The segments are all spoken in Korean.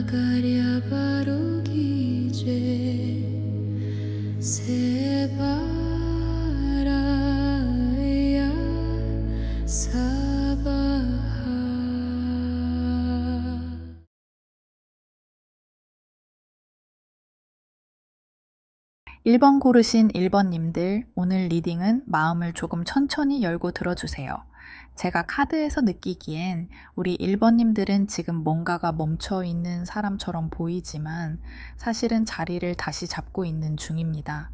karya baru kije sebaraya sabaha. 1번 고르신 1번님들, 오늘 리딩은 마음을 조금 천천히 열고 들어주세요. 제가 카드에서 느끼기엔 우리 1번님들은 지금 뭔가가 멈춰있는 사람처럼 보이지만 사실은 자리를 다시 잡고 있는 중입니다.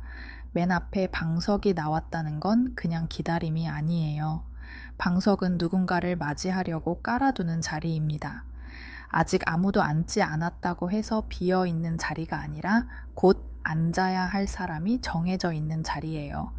맨 앞에 방석이 나왔다는 건 그냥 기다림이 아니에요. 방석은 누군가를 맞이하려고 깔아두는 자리입니다. 아직 아무도 앉지 않았다고 해서 비어있는 자리가 아니라 곧 앉아야 할 사람이 정해져 있는 자리예요.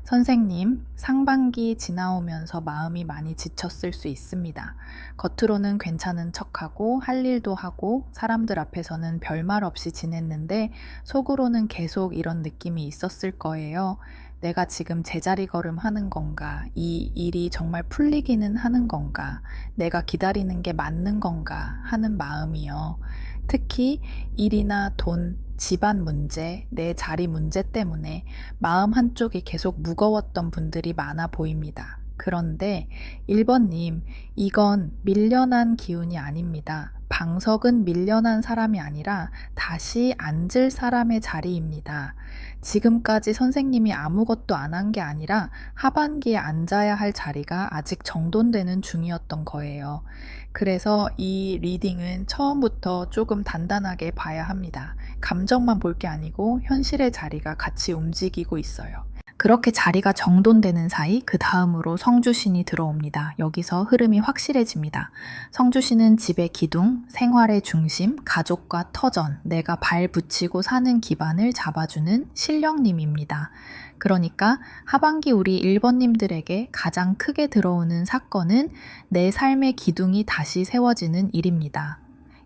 선생님, 상반기 지나오면서 마음이 많이 지쳤을 수 있습니다. 겉으로는 괜찮은 척하고 할 일도 하고 사람들 앞에서는 별말 없이 지냈는데 속으로는 계속 이런 느낌이 있었을 거예요. 내가 지금 제자리 걸음 하는 건가? 이 일이 정말 풀리기는 하는 건가? 내가 기다리는 게 맞는 건가? 하는 마음이요. 특히 일이나 돈, 집안 문제, 내 자리 문제 때문에 마음 한쪽이 계속 무거웠던 분들이 많아 보입니다. 그런데 1번님, 이건 밀려난 기운이 아닙니다. 방석은 밀려난 사람이 아니라 다시 앉을 사람의 자리입니다. 지금까지 선생님이 아무것도 안 한 게 아니라 하반기에 앉아야 할 자리가 아직 정돈되는 중이었던 거예요. 그래서 이 리딩은 처음부터 조금 단단하게 봐야 합니다. 감정만 볼 게 아니고 현실의 자리가 같이 움직이고 있어요. 그렇게 자리가 정돈되는 사이 그 다음으로 성주신이 들어옵니다. 여기서 흐름이 확실해집니다. 성주신은 집의 기둥, 생활의 중심, 가족과 터전, 내가 발 붙이고 사는 기반을 잡아주는 신령님입니다. 그러니까 하반기 우리 1번님들에게 가장 크게 들어오는 사건은 내 삶의 기둥이 다시 세워지는 일입니다.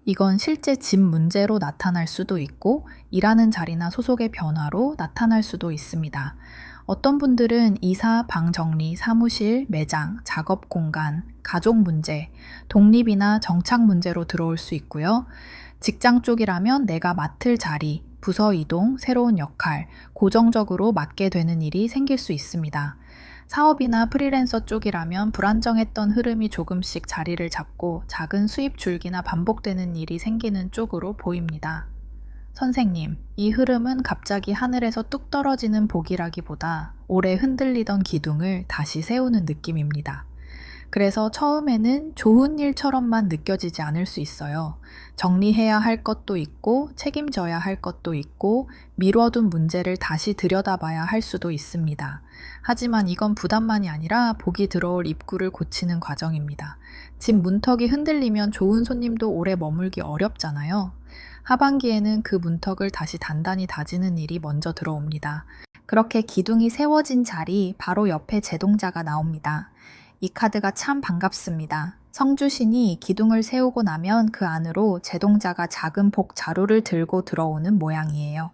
이건 실제 집 문제로 나타날 수도 있고 일하는 자리나 소속의 변화로 나타날 수도 있습니다. 어떤 분들은 이사, 방 정리, 사무실, 매장, 작업 공간, 가족 문제, 독립이나 정착 문제로 들어올 수 있고요. 직장 쪽이라면 내가 맡을 자리, 부서 이동, 새로운 역할, 고정적으로 맡게 되는 일이 생길 수 있습니다. 사업이나 프리랜서 쪽이라면 불안정했던 흐름이 조금씩 자리를 잡고 작은 수입 줄기나 반복되는 일이 생기는 쪽으로 보입니다. 선생님, 이 흐름은 갑자기 하늘에서 뚝 떨어지는 복이라기보다 오래 흔들리던 기둥을 다시 세우는 느낌입니다. 그래서 처음에는 좋은 일처럼만 느껴지지 않을 수 있어요. 정리해야 할 것도 있고 책임져야 할 것도 있고 미뤄둔 문제를 다시 들여다봐야 할 수도 있습니다. 하지만 이건 부담만이 아니라 복이 들어올 입구를 고치는 과정입니다. 집 문턱이 흔들리면 좋은 손님도 오래 머물기 어렵잖아요. 하반기에는 그 문턱을 다시 단단히 다지는 일이 먼저 들어옵니다. 그렇게 기둥이 세워진 자리 바로 옆에 제동자가 나옵니다. 이 카드가 참 반갑습니다. 성주신이 기둥을 세우고 나면 그 안으로 제동자가 작은 복 자루를 들고 들어오는 모양이에요.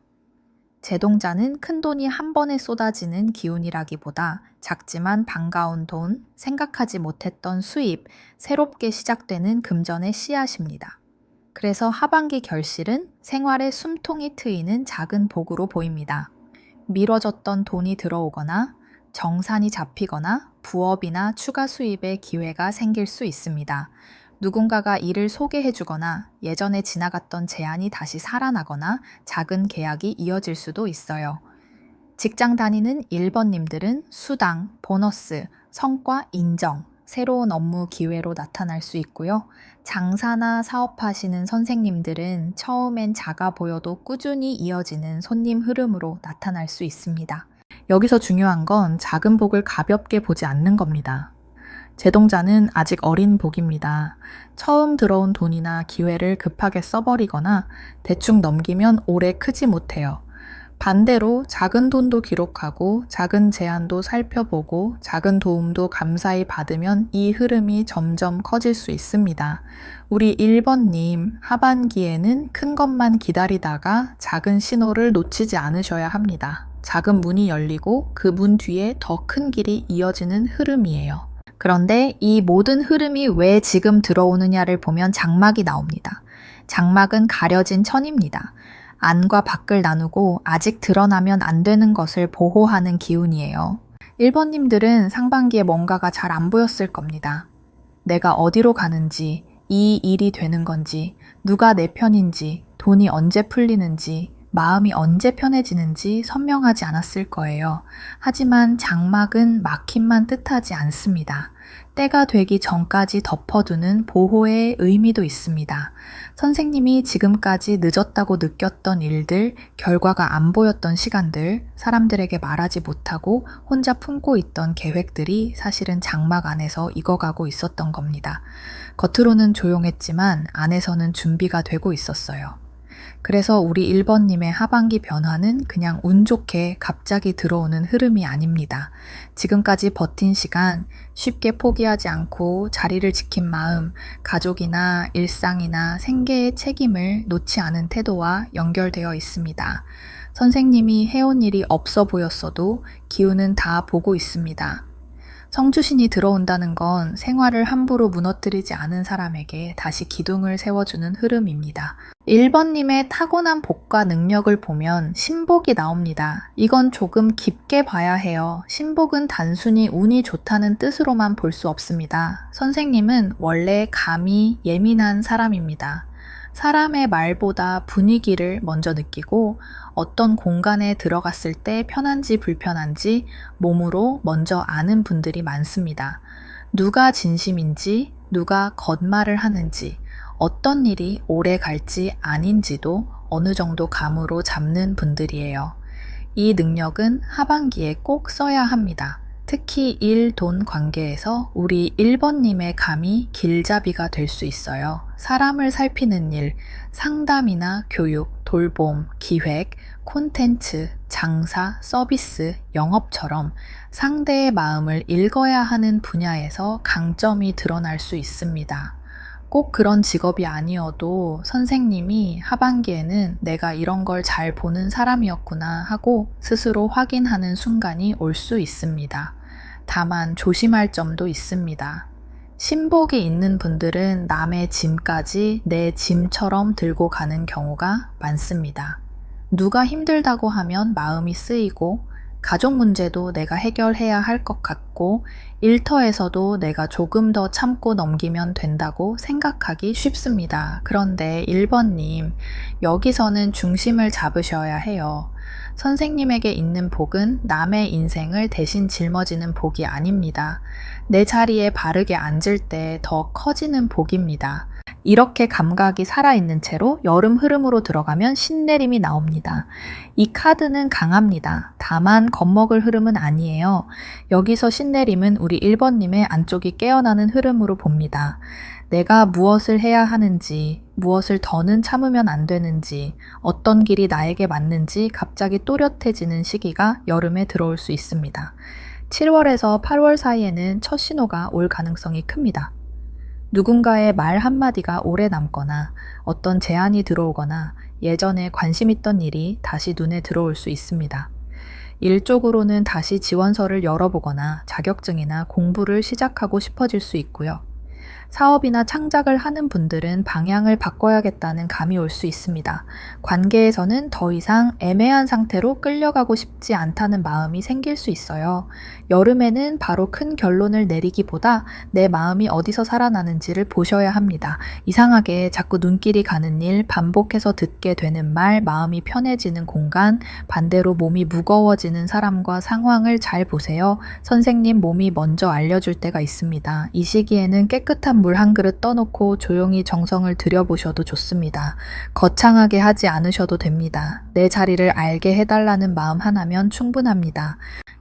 제동자는 큰 돈이 한 번에 쏟아지는 기운이라기보다 작지만 반가운 돈, 생각하지 못했던 수입, 새롭게 시작되는 금전의 씨앗입니다. 그래서 하반기 결실은 생활의 숨통이 트이는 작은 복으로 보입니다. 미뤄졌던 돈이 들어오거나 정산이 잡히거나 부업이나 추가 수입의 기회가 생길 수 있습니다. 누군가가 일을 소개해주거나 예전에 지나갔던 제안이 다시 살아나거나 작은 계약이 이어질 수도 있어요. 직장 다니는 1번님들은 수당, 보너스, 성과 인정, 새로운 업무 기회로 나타날 수 있고요. 장사나 사업하시는 선생님들은 처음엔 작아 보여도 꾸준히 이어지는 손님 흐름으로 나타날 수 있습니다. 여기서 중요한 건 작은 복을 가볍게 보지 않는 겁니다. 제동자는 아직 어린 복입니다. 처음 들어온 돈이나 기회를 급하게 써버리거나 대충 넘기면 오래 크지 못해요. 반대로 작은 돈도 기록하고 작은 제안도 살펴보고 작은 도움도 감사히 받으면 이 흐름이 점점 커질 수 있습니다. 우리 1번님, 하반기에는 큰 것만 기다리다가 작은 신호를 놓치지 않으셔야 합니다. 작은 문이 열리고 그 문 뒤에 더 큰 길이 이어지는 흐름이에요. 그런데 이 모든 흐름이 왜 지금 들어오느냐를 보면 장막이 나옵니다. 장막은 가려진 천입니다. 안과 밖을 나누고 아직 드러나면 안 되는 것을 보호하는 기운이에요. 1번님들은 상반기에 뭔가가 잘 안 보였을 겁니다. 내가 어디로 가는지, 이 일이 되는 건지, 누가 내 편인지, 돈이 언제 풀리는지, 마음이 언제 편해지는지 선명하지 않았을 거예요. 하지만 장막은 막힘만 뜻하지 않습니다. 때가 되기 전까지 덮어두는 보호의 의미도 있습니다. 선생님이 지금까지 늦었다고 느꼈던 일들, 결과가 안 보였던 시간들, 사람들에게 말하지 못하고 혼자 품고 있던 계획들이 사실은 장막 안에서 익어가고 있었던 겁니다. 겉으로는 조용했지만 안에서는 준비가 되고 있었어요. 그래서 우리 1번님의 하반기 변화는 그냥 운 좋게 갑자기 들어오는 흐름이 아닙니다. 지금까지 버틴 시간, 쉽게 포기하지 않고 자리를 지킨 마음, 가족이나 일상이나 생계의 책임을 놓지 않은 태도와 연결되어 있습니다. 선생님이 해온 일이 없어 보였어도 기운은 다 보고 있습니다. 성주신이 들어온다는 건 생활을 함부로 무너뜨리지 않은 사람에게 다시 기둥을 세워주는 흐름입니다. 1번님의 타고난 복과 능력을 보면 신복이 나옵니다. 이건 조금 깊게 봐야 해요. 신복은 단순히 운이 좋다는 뜻으로만 볼 수 없습니다. 선생님은 원래 감이 예민한 사람입니다. 사람의 말보다 분위기를 먼저 느끼고 어떤 공간에 들어갔을 때 편한지 불편한지 몸으로 먼저 아는 분들이 많습니다. 누가 진심인지, 누가 거짓말을 하는지, 어떤 일이 오래 갈지 아닌지도 어느 정도 감으로 잡는 분들이에요. 이 능력은 하반기에 꼭 써야 합니다. 특히 일, 돈 관계에서 우리 1번님의 감이 길잡이가 될 수 있어요. 사람을 살피는 일, 상담이나 교육, 돌봄, 기획, 콘텐츠, 장사, 서비스, 영업처럼 상대의 마음을 읽어야 하는 분야에서 강점이 드러날 수 있습니다. 꼭 그런 직업이 아니어도 선생님이 하반기에는 내가 이런 걸 잘 보는 사람이었구나 하고 스스로 확인하는 순간이 올 수 있습니다. 다만 조심할 점도 있습니다. 신복이 있는 분들은 남의 짐까지 내 짐처럼 들고 가는 경우가 많습니다. 누가 힘들다고 하면 마음이 쓰이고 가족 문제도 내가 해결해야 할 것 같고 일터에서도 내가 조금 더 참고 넘기면 된다고 생각하기 쉽습니다. 그런데 1번님, 여기서는 중심을 잡으셔야 해요. 선생님에게 있는 복은 남의 인생을 대신 짊어지는 복이 아닙니다. 내 자리에 바르게 앉을 때 더 커지는 복입니다. 이렇게 감각이 살아있는 채로 여름 흐름으로 들어가면 신내림이 나옵니다. 이 카드는 강합니다. 다만 겁먹을 흐름은 아니에요. 여기서 신내림은 우리 1번님의 안쪽이 깨어나는 흐름으로 봅니다. 내가 무엇을 해야 하는지, 무엇을 더는 참으면 안 되는지, 어떤 길이 나에게 맞는지 갑자기 또렷해지는 시기가 여름에 들어올 수 있습니다. 7월에서 8월 사이에는 첫 신호가 올 가능성이 큽니다. 누군가의 말 한마디가 오래 남거나 어떤 제안이 들어오거나 예전에 관심 있던 일이 다시 눈에 들어올 수 있습니다. 일 쪽으로는 다시 지원서를 열어보거나 자격증이나 공부를 시작하고 싶어질 수 있고요. 사업이나 창작을 하는 분들은 방향을 바꿔야겠다는 감이 올 수 있습니다. 관계에서는 더 이상 애매한 상태로 끌려가고 싶지 않다는 마음이 생길 수 있어요. 여름에는 바로 큰 결론을 내리기보다 내 마음이 어디서 살아나는지를 보셔야 합니다. 이상하게 자꾸 눈길이 가는 일, 반복해서 듣게 되는 말, 마음이 편해지는 공간, 반대로 몸이 무거워지는 사람과 상황을 잘 보세요. 선생님 몸이 먼저 알려줄 때가 있습니다. 이 시기에는 깨끗한 물 한 그릇 떠놓고 조용히 정성을 들여보셔도 좋습니다. 거창하게 하지 않으셔도 됩니다. 내 자리를 알게 해달라는 마음 하나면 충분합니다.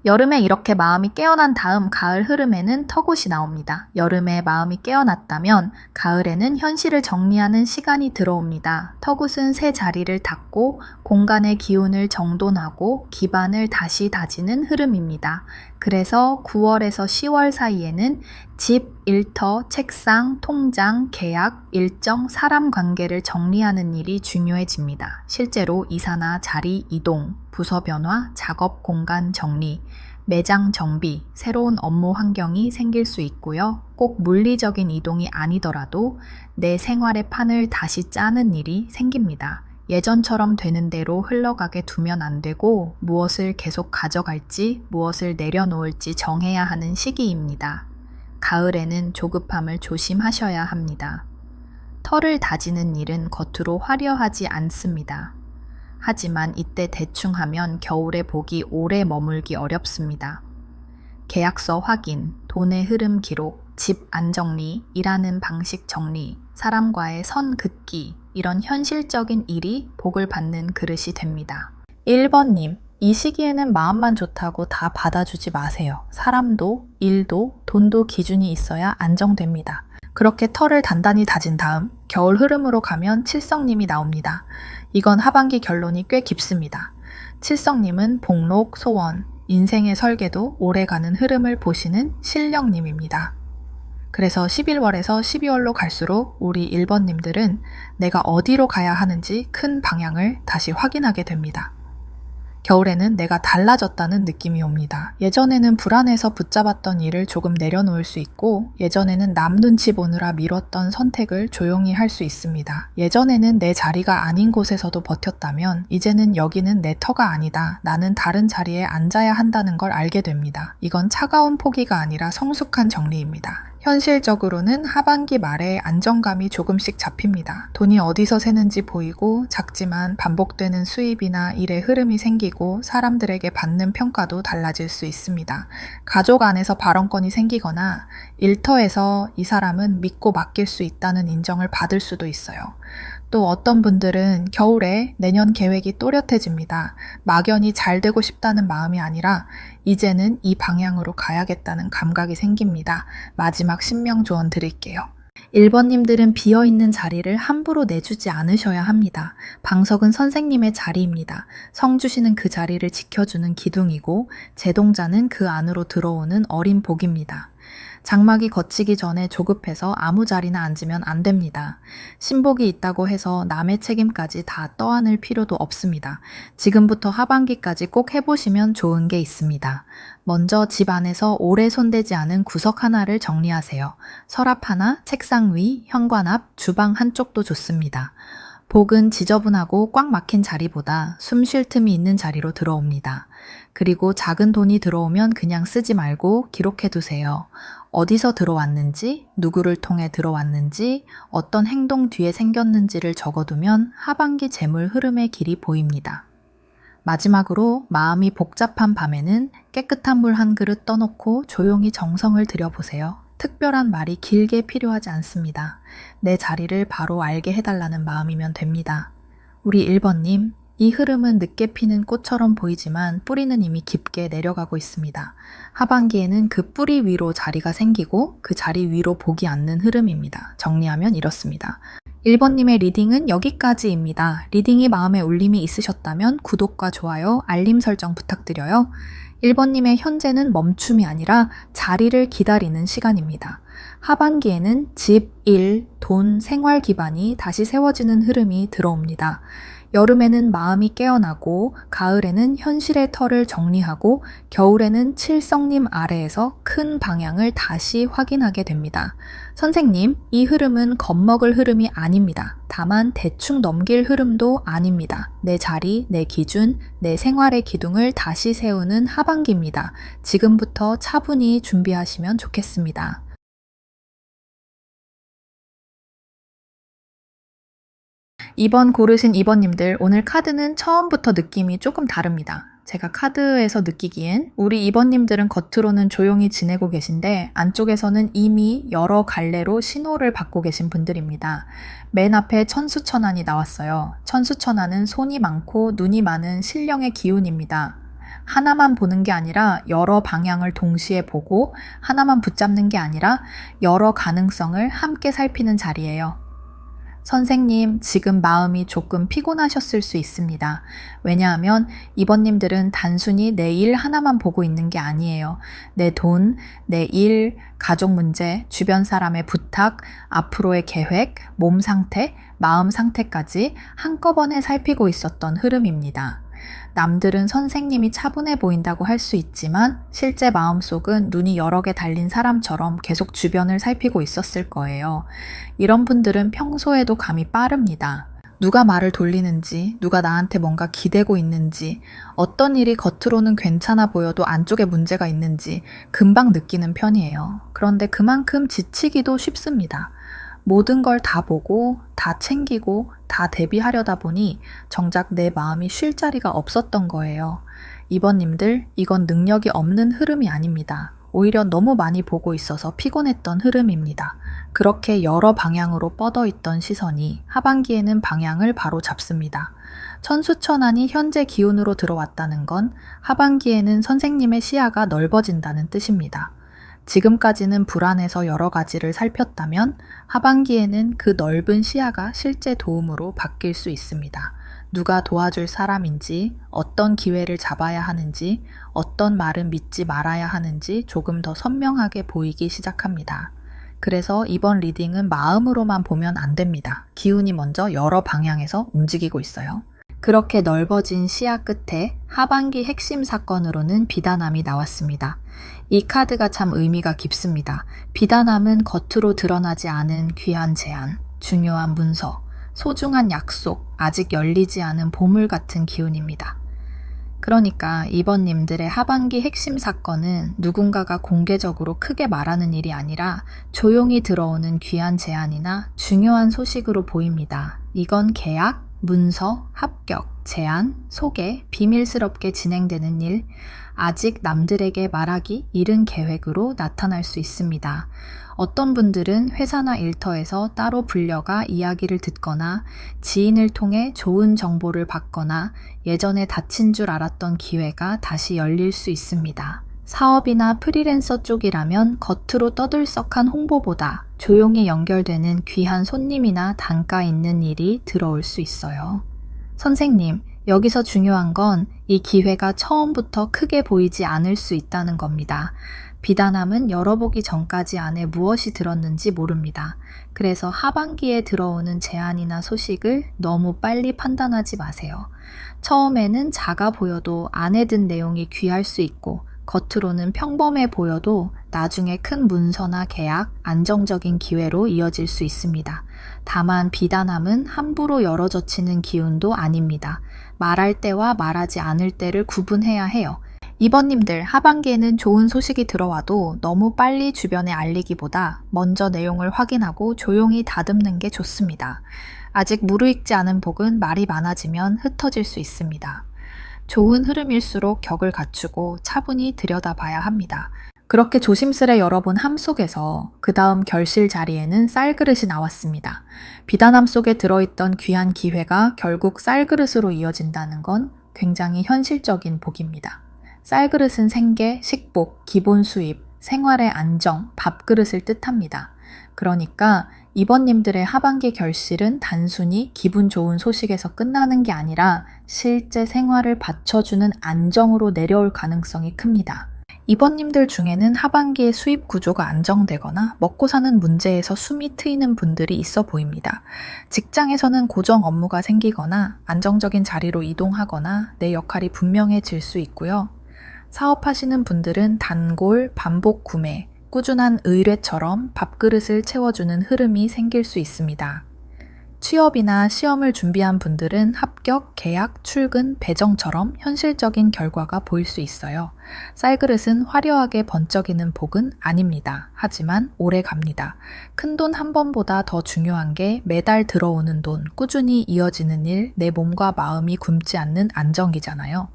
여름에 이렇게 마음이 깨어난 다음 가을 흐름에는 턱옷이 나옵니다. 여름에 마음이 깨어났다면 가을에는 현실을 정리하는 시간이 들어옵니다. 턱옷은 새 자리를 닦고 공간의 기운을 정돈하고 기반을 다시 다지는 흐름입니다. 그래서 9월에서 10월 사이에는 집, 일터, 책상, 통장, 계약, 일정, 사람 관계를 정리하는 일이 중요해집니다. 실제로 이사나 자리 이동, 부서 변화, 작업 공간 정리, 매장 정비, 새로운 업무 환경이 생길 수 있고요. 꼭 물리적인 이동이 아니더라도 내 생활의 판을 다시 짜는 일이 생깁니다. 예전처럼 되는 대로 흘러가게 두면 안 되고 무엇을 계속 가져갈지 무엇을 내려놓을지 정해야 하는 시기입니다. 가을에는 조급함을 조심하셔야 합니다. 털을 다지는 일은 겉으로 화려하지 않습니다. 하지만 이때 대충 하면 겨울의 복이 오래 머물기 어렵습니다. 계약서 확인, 돈의 흐름 기록, 집 안정리, 일하는 방식 정리, 사람과의 선 긋기, 이런 현실적인 일이 복을 받는 그릇이 됩니다. 1번님, 이 시기에는 마음만 좋다고 다 받아주지 마세요. 사람도, 일도, 돈도 기준이 있어야 안정됩니다. 그렇게 털을 단단히 다진 다음 겨울 흐름으로 가면 칠성님이 나옵니다. 이건 하반기 결론이 꽤 깊습니다. 칠성님은 복록, 소원, 인생의 설계도 오래가는 흐름을 보시는 신령님입니다. 그래서 11월에서 12월로 갈수록 우리 1번님들은 내가 어디로 가야 하는지 큰 방향을 다시 확인하게 됩니다. 겨울에는 내가 달라졌다는 느낌이 옵니다. 예전에는 불안해서 붙잡았던 일을 조금 내려놓을 수 있고 예전에는 남 눈치 보느라 미뤘던 선택을 조용히 할 수 있습니다. 예전에는 내 자리가 아닌 곳에서도 버텼다면 이제는 여기는 내 터가 아니다. 나는 다른 자리에 앉아야 한다는 걸 알게 됩니다. 이건 차가운 포기가 아니라 성숙한 정리입니다. 현실적으로는 하반기 말에 안정감이 조금씩 잡힙니다. 돈이 어디서 새는지 보이고 작지만 반복되는 수입이나 일의 흐름이 생기고 사람들에게 받는 평가도 달라질 수 있습니다. 가족 안에서 발언권이 생기거나 일터에서 이 사람은 믿고 맡길 수 있다는 인정을 받을 수도 있어요. 또 어떤 분들은 겨울에 내년 계획이 또렷해집니다. 막연히 잘 되고 싶다는 마음이 아니라 이제는 이 방향으로 가야겠다는 감각이 생깁니다. 마지막 신명 조언 드릴게요. 1번님들은 비어있는 자리를 함부로 내주지 않으셔야 합니다. 방석은 선생님의 자리입니다. 성 주시는 그 자리를 지켜주는 기둥이고 제동자는 그 안으로 들어오는 어린 복입니다. 장막이 걷히기 전에 조급해서 아무 자리나 앉으면 안 됩니다. 신복이 있다고 해서 남의 책임까지 다 떠안을 필요도 없습니다. 지금부터 하반기까지 꼭 해보시면 좋은 게 있습니다. 먼저 집 안에서 오래 손대지 않은 구석 하나를 정리하세요. 서랍 하나, 책상 위, 현관 앞, 주방 한쪽도 좋습니다. 복은 지저분하고 꽉 막힌 자리보다 숨 쉴 틈이 있는 자리로 들어옵니다. 그리고 작은 돈이 들어오면 그냥 쓰지 말고 기록해 두세요. 어디서 들어왔는지, 누구를 통해 들어왔는지, 어떤 행동 뒤에 생겼는지를 적어두면 하반기 재물 흐름의 길이 보입니다. 마지막으로 마음이 복잡한 밤에는 깨끗한 물 한 그릇 떠놓고 조용히 정성을 들여보세요. 특별한 말이 길게 필요하지 않습니다. 내 자리를 바로 알게 해달라는 마음이면 됩니다. 우리 1번님, 이 흐름은 늦게 피는 꽃처럼 보이지만 뿌리는 이미 깊게 내려가고 있습니다. 하반기에는 그 뿌리 위로 자리가 생기고 그 자리 위로 복이 앉는 흐름입니다. 정리하면 이렇습니다. 1번님의 리딩은 여기까지입니다. 리딩이 마음에 울림이 있으셨다면 구독과 좋아요, 알림 설정 부탁드려요. 1번님의 현재는 멈춤이 아니라 자리를 기다리는 시간입니다. 하반기에는 집, 일, 돈, 생활 기반이 다시 세워지는 흐름이 들어옵니다. 여름에는 마음이 깨어나고 가을에는 현실의 털을 정리하고 겨울에는 칠성님 아래에서 큰 방향을 다시 확인하게 됩니다. 선생님, 이 흐름은 겁먹을 흐름이 아닙니다. 다만 대충 넘길 흐름도 아닙니다. 내 자리, 내 기준, 내 생활의 기둥을 다시 세우는 하반기입니다. 지금부터 차분히 준비하시면 좋겠습니다. 2번 고르신 2번님들, 오늘 카드는 처음부터 느낌이 조금 다릅니다. 제가 카드에서 느끼기엔 우리 2번님들은 겉으로는 조용히 지내고 계신데 안쪽에서는 이미 여러 갈래로 신호를 받고 계신 분들입니다. 맨 앞에 천수천안이 나왔어요. 천수천안은 손이 많고 눈이 많은 신령의 기운입니다. 하나만 보는 게 아니라 여러 방향을 동시에 보고 하나만 붙잡는 게 아니라 여러 가능성을 함께 살피는 자리예요. 선생님, 지금 마음이 조금 피곤하셨을 수 있습니다. 왜냐하면 이번님들은 단순히 내 일 하나만 보고 있는 게 아니에요. 내 돈, 내 일, 가족 문제, 주변 사람의 부탁, 앞으로의 계획, 몸 상태, 마음 상태까지 한꺼번에 살피고 있었던 흐름입니다. 남들은 선생님이 차분해 보인다고 할 수 있지만 실제 마음속은 눈이 여러 개 달린 사람처럼 계속 주변을 살피고 있었을 거예요. 이런 분들은 평소에도 감이 빠릅니다. 누가 말을 돌리는지, 누가 나한테 뭔가 기대고 있는지, 어떤 일이 겉으로는 괜찮아 보여도 안쪽에 문제가 있는지 금방 느끼는 편이에요. 그런데 그만큼 지치기도 쉽습니다. 모든 걸 다 보고, 다 챙기고, 다 대비하려다 보니 정작 내 마음이 쉴 자리가 없었던 거예요. 이번님들, 이건 능력이 없는 흐름이 아닙니다. 오히려 너무 많이 보고 있어서 피곤했던 흐름입니다. 그렇게 여러 방향으로 뻗어있던 시선이 하반기에는 방향을 바로 잡습니다. 천수천안이 현재 기운으로 들어왔다는 건 하반기에는 선생님의 시야가 넓어진다는 뜻입니다. 지금까지는 불안해서 여러 가지를 살폈다면 하반기에는 그 넓은 시야가 실제 도움으로 바뀔 수 있습니다. 누가 도와줄 사람인지, 어떤 기회를 잡아야 하는지, 어떤 말은 믿지 말아야 하는지 조금 더 선명하게 보이기 시작합니다. 그래서 이번 리딩은 마음으로만 보면 안 됩니다. 기운이 먼저 여러 방향에서 움직이고 있어요. 그렇게 넓어진 시야 끝에 하반기 핵심 사건으로는 비단함이 나왔습니다. 이 카드가 참 의미가 깊습니다. 비단함은 겉으로 드러나지 않은 귀한 제안, 중요한 문서, 소중한 약속, 아직 열리지 않은 보물 같은 기운입니다. 그러니까 이번님들의 하반기 핵심 사건은 누군가가 공개적으로 크게 말하는 일이 아니라 조용히 들어오는 귀한 제안이나 중요한 소식으로 보입니다. 이건 계약, 문서, 합격, 제안, 소개, 비밀스럽게 진행되는 일, 아직 남들에게 말하기 이른 계획으로 나타날 수 있습니다. 어떤 분들은 회사나 일터에서 따로 불려가 이야기를 듣거나 지인을 통해 좋은 정보를 받거나 예전에 닫힌 줄 알았던 기회가 다시 열릴 수 있습니다. 사업이나 프리랜서 쪽이라면 겉으로 떠들썩한 홍보보다 조용히 연결되는 귀한 손님이나 단가 있는 일이 들어올 수 있어요. 선생님, 여기서 중요한 건 이 기회가 처음부터 크게 보이지 않을 수 있다는 겁니다. 비단함은 열어보기 전까지 안에 무엇이 들었는지 모릅니다. 그래서 하반기에 들어오는 제안이나 소식을 너무 빨리 판단하지 마세요. 처음에는 작아 보여도 안에 든 내용이 귀할 수 있고 겉으로는 평범해 보여도 나중에 큰 문서나 계약, 안정적인 기회로 이어질 수 있습니다. 다만 비단함은 함부로 열어젖히는 기운도 아닙니다. 말할 때와 말하지 않을 때를 구분해야 해요. 이번님들 하반기에는 좋은 소식이 들어와도 너무 빨리 주변에 알리기보다 먼저 내용을 확인하고 조용히 다듬는 게 좋습니다. 아직 무르익지 않은 복은 말이 많아지면 흩어질 수 있습니다. 좋은 흐름일수록 격을 갖추고 차분히 들여다봐야 합니다. 그렇게 조심스레 열어본 함 속에서 그 다음 결실 자리에는 쌀그릇이 나왔습니다. 비단함 속에 들어있던 귀한 기회가 결국 쌀그릇으로 이어진다는 건 굉장히 현실적인 복입니다. 쌀그릇은 생계, 식복, 기본 수입, 생활의 안정, 밥그릇을 뜻합니다. 그러니까 이번님들의 하반기 결실은 단순히 기분 좋은 소식에서 끝나는 게 아니라 실제 생활을 받쳐주는 안정으로 내려올 가능성이 큽니다. 이번님들 중에는 하반기에 수입 구조가 안정되거나 먹고 사는 문제에서 숨이 트이는 분들이 있어 보입니다. 직장에서는 고정 업무가 생기거나 안정적인 자리로 이동하거나 내 역할이 분명해질 수 있고요. 사업하시는 분들은 단골, 반복 구매, 꾸준한 의뢰처럼 밥그릇을 채워주는 흐름이 생길 수 있습니다. 취업이나 시험을 준비한 분들은 합격, 계약, 출근, 배정처럼 현실적인 결과가 보일 수 있어요. 쌀그릇은 화려하게 번쩍이는 복은 아닙니다. 하지만 오래 갑니다. 큰돈 한 번보다 더 중요한 게 매달 들어오는 돈, 꾸준히 이어지는 일, 내 몸과 마음이 굶지 않는 안정이잖아요.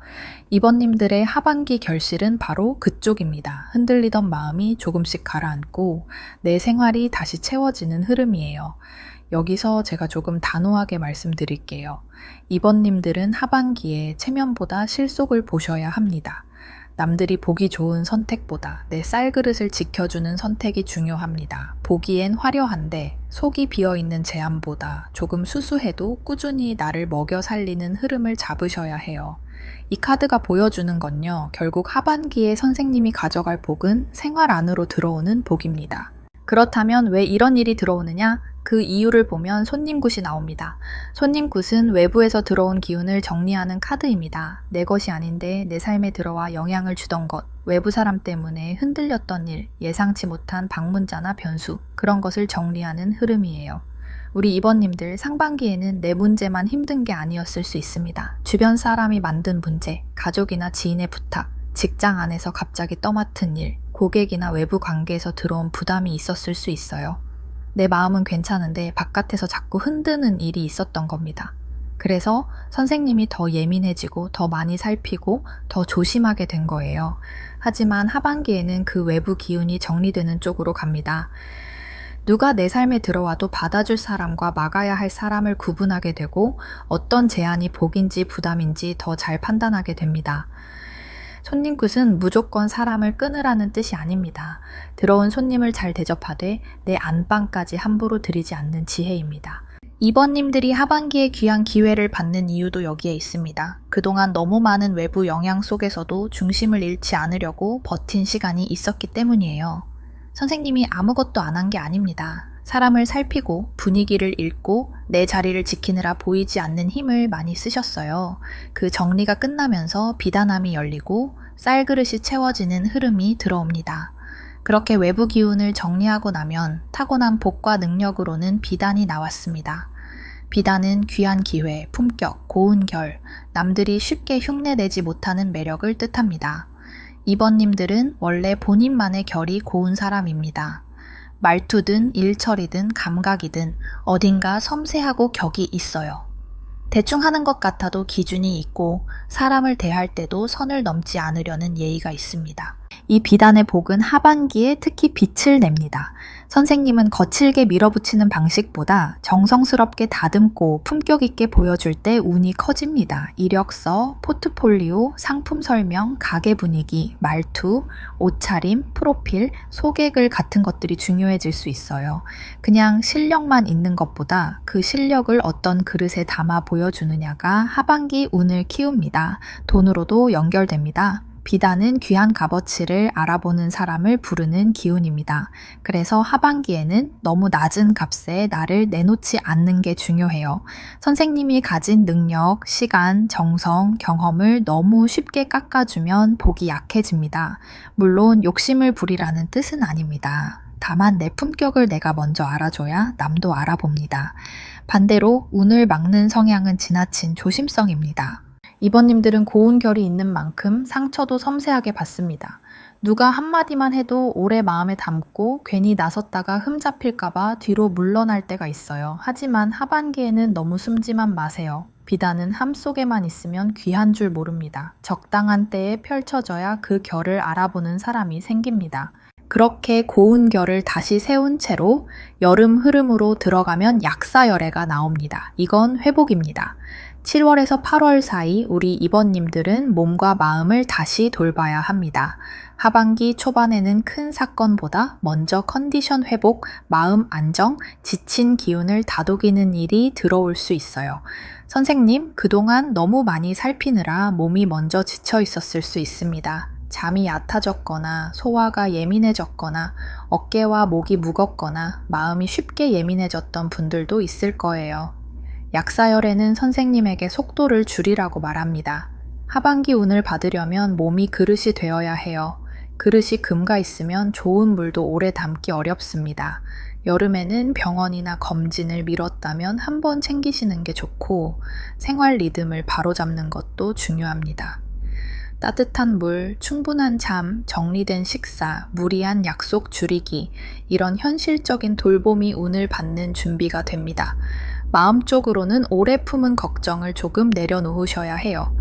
이번님들의 하반기 결실은 바로 그쪽입니다. 흔들리던 마음이 조금씩 가라앉고 내 생활이 다시 채워지는 흐름이에요. 여기서 제가 조금 단호하게 말씀드릴게요. 이번님들은 하반기에 체면보다 실속을 보셔야 합니다. 남들이 보기 좋은 선택보다 내 쌀그릇을 지켜주는 선택이 중요합니다. 보기엔 화려한데 속이 비어있는 제안보다 조금 수수해도 꾸준히 나를 먹여 살리는 흐름을 잡으셔야 해요. 이 카드가 보여주는 건요, 결국 하반기에 선생님이 가져갈 복은 생활 안으로 들어오는 복입니다. 그렇다면 왜 이런 일이 들어오느냐? 그 이유를 보면 손님굿이 나옵니다. 손님굿은 외부에서 들어온 기운을 정리하는 카드입니다. 내 것이 아닌데 내 삶에 들어와 영향을 주던 것, 외부 사람 때문에 흔들렸던 일, 예상치 못한 방문자나 변수, 그런 것을 정리하는 흐름이에요. 우리 2번님들 상반기에는 내 문제만 힘든 게 아니었을 수 있습니다. 주변 사람이 만든 문제, 가족이나 지인의 부탁, 직장 안에서 갑자기 떠맡은 일, 고객이나 외부 관계에서 들어온 부담이 있었을 수 있어요. 내 마음은 괜찮은데 바깥에서 자꾸 흔드는 일이 있었던 겁니다. 그래서 선생님이 더 예민해지고 더 많이 살피고 더 조심하게 된 거예요. 하지만 하반기에는 그 외부 기운이 정리되는 쪽으로 갑니다. 누가 내 삶에 들어와도 받아줄 사람과 막아야 할 사람을 구분하게 되고 어떤 제안이 복인지 부담인지 더 잘 판단하게 됩니다. 손님굿은 무조건 사람을 끊으라는 뜻이 아닙니다. 들어온 손님을 잘 대접하되 내 안방까지 함부로 들이지 않는 지혜입니다. 2번님들이 하반기에 귀한 기회를 받는 이유도 여기에 있습니다. 그동안 너무 많은 외부 영향 속에서도 중심을 잃지 않으려고 버틴 시간이 있었기 때문이에요. 선생님이 아무것도 안 한 게 아닙니다. 사람을 살피고 분위기를 읽고 내 자리를 지키느라 보이지 않는 힘을 많이 쓰셨어요. 그 정리가 끝나면서 비단함이 열리고 쌀그릇이 채워지는 흐름이 들어옵니다. 그렇게 외부 기운을 정리하고 나면 타고난 복과 능력으로는 비단이 나왔습니다. 비단은 귀한 기회, 품격, 고운 결, 남들이 쉽게 흉내내지 못하는 매력을 뜻합니다. 2번님들은 원래 본인만의 결이 고운 사람입니다. 말투든 일처리든 감각이든 어딘가 섬세하고 격이 있어요. 대충 하는 것 같아도 기준이 있고 사람을 대할 때도 선을 넘지 않으려는 예의가 있습니다. 이 비단의 복은 하반기에 특히 빛을 냅니다. 선생님은 거칠게 밀어붙이는 방식보다 정성스럽게 다듬고 품격 있게 보여줄 때 운이 커집니다. 이력서, 포트폴리오, 상품 설명, 가게 분위기, 말투, 옷차림, 프로필, 소개글 같은 것들이 중요해질 수 있어요. 그냥 실력만 있는 것보다 그 실력을 어떤 그릇에 담아 보여주느냐가 하반기 운을 키웁니다. 돈으로도 연결됩니다. 비단은 귀한 값어치를 알아보는 사람을 부르는 기운입니다. 그래서 하반기에는 너무 낮은 값에 나를 내놓지 않는 게 중요해요. 선생님이 가진 능력, 시간, 정성, 경험을 너무 쉽게 깎아주면 복이 약해집니다. 물론 욕심을 부리라는 뜻은 아닙니다. 다만 내 품격을 내가 먼저 알아줘야 남도 알아봅니다. 반대로 운을 막는 성향은 지나친 조심성입니다. 2번님들은 고운 결이 있는 만큼 상처도 섬세하게 받습니다. 누가 한마디만 해도 오래 마음에 담고 괜히 나섰다가 흠잡힐까봐 뒤로 물러날 때가 있어요. 하지만 하반기에는 너무 숨지만 마세요. 비단은 함 속에만 있으면 귀한 줄 모릅니다. 적당한 때에 펼쳐져야 그 결을 알아보는 사람이 생깁니다. 그렇게 고운 결을 다시 세운 채로 여름 흐름으로 들어가면 약사열애가 나옵니다. 이건 회복입니다. 7월에서 8월 사이 우리 2번님들은 몸과 마음을 다시 돌봐야 합니다. 하반기 초반에는 큰 사건보다 먼저 컨디션 회복, 마음 안정, 지친 기운을 다독이는 일이 들어올 수 있어요. 선생님, 그동안 너무 많이 살피느라 몸이 먼저 지쳐 있었을 수 있습니다. 잠이 얕아졌거나 소화가 예민해졌거나 어깨와 목이 무겁거나 마음이 쉽게 예민해졌던 분들도 있을 거예요. 약사열애는 선생님에게 속도를 줄이라고 말합니다. 하반기 운을 받으려면 몸이 그릇이 되어야 해요. 그릇이 금가 있으면 좋은 물도 오래 담기 어렵습니다. 여름에는 병원이나 검진을 미뤘다면 한번 챙기시는 게 좋고 생활 리듬을 바로잡는 것도 중요합니다. 따뜻한 물, 충분한 잠, 정리된 식사, 무리한 약속 줄이기, 이런 현실적인 돌봄이 운을 받는 준비가 됩니다. 마음적으로는 오래 품은 걱정을 조금 내려놓으셔야 해요.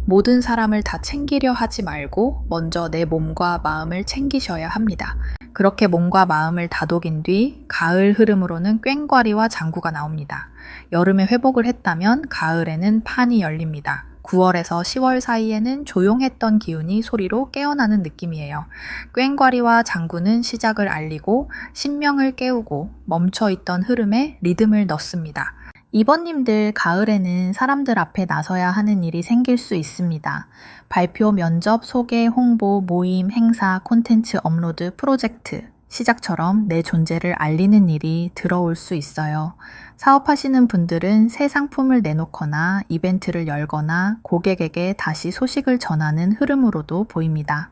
모든 사람을 다 챙기려 하지 말고 먼저 내 몸과 마음을 챙기셔야 합니다. 그렇게 몸과 마음을 다독인 뒤 가을 흐름으로는 꽹과리와 장구가 나옵니다. 여름에 회복을 했다면 가을에는 판이 열립니다. 9월에서 10월 사이에는 조용했던 기운이 소리로 깨어나는 느낌이에요. 꽹과리와 장구는 시작을 알리고 신명을 깨우고 멈춰있던 흐름에 리듬을 넣습니다. 2번님들 가을에는 사람들 앞에 나서야 하는 일이 생길 수 있습니다. 발표, 면접, 소개, 홍보, 모임, 행사, 콘텐츠 업로드, 프로젝트, 시작처럼 내 존재를 알리는 일이 들어올 수 있어요. 사업하시는 분들은 새 상품을 내놓거나 이벤트를 열거나 고객에게 다시 소식을 전하는 흐름으로도 보입니다.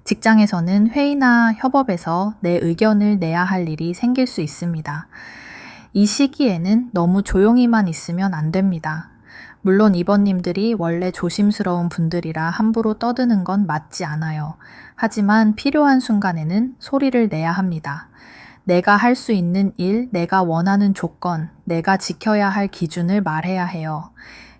직장에서는 회의나 협업에서 내 의견을 내야 할 일이 생길 수 있습니다. 이 시기에는 너무 조용히만 있으면 안 됩니다. 물론 이번님들이 원래 조심스러운 분들이라 함부로 떠드는 건 맞지 않아요. 하지만 필요한 순간에는 소리를 내야 합니다. 내가 할 수 있는 일, 내가 원하는 조건, 내가 지켜야 할 기준을 말해야 해요.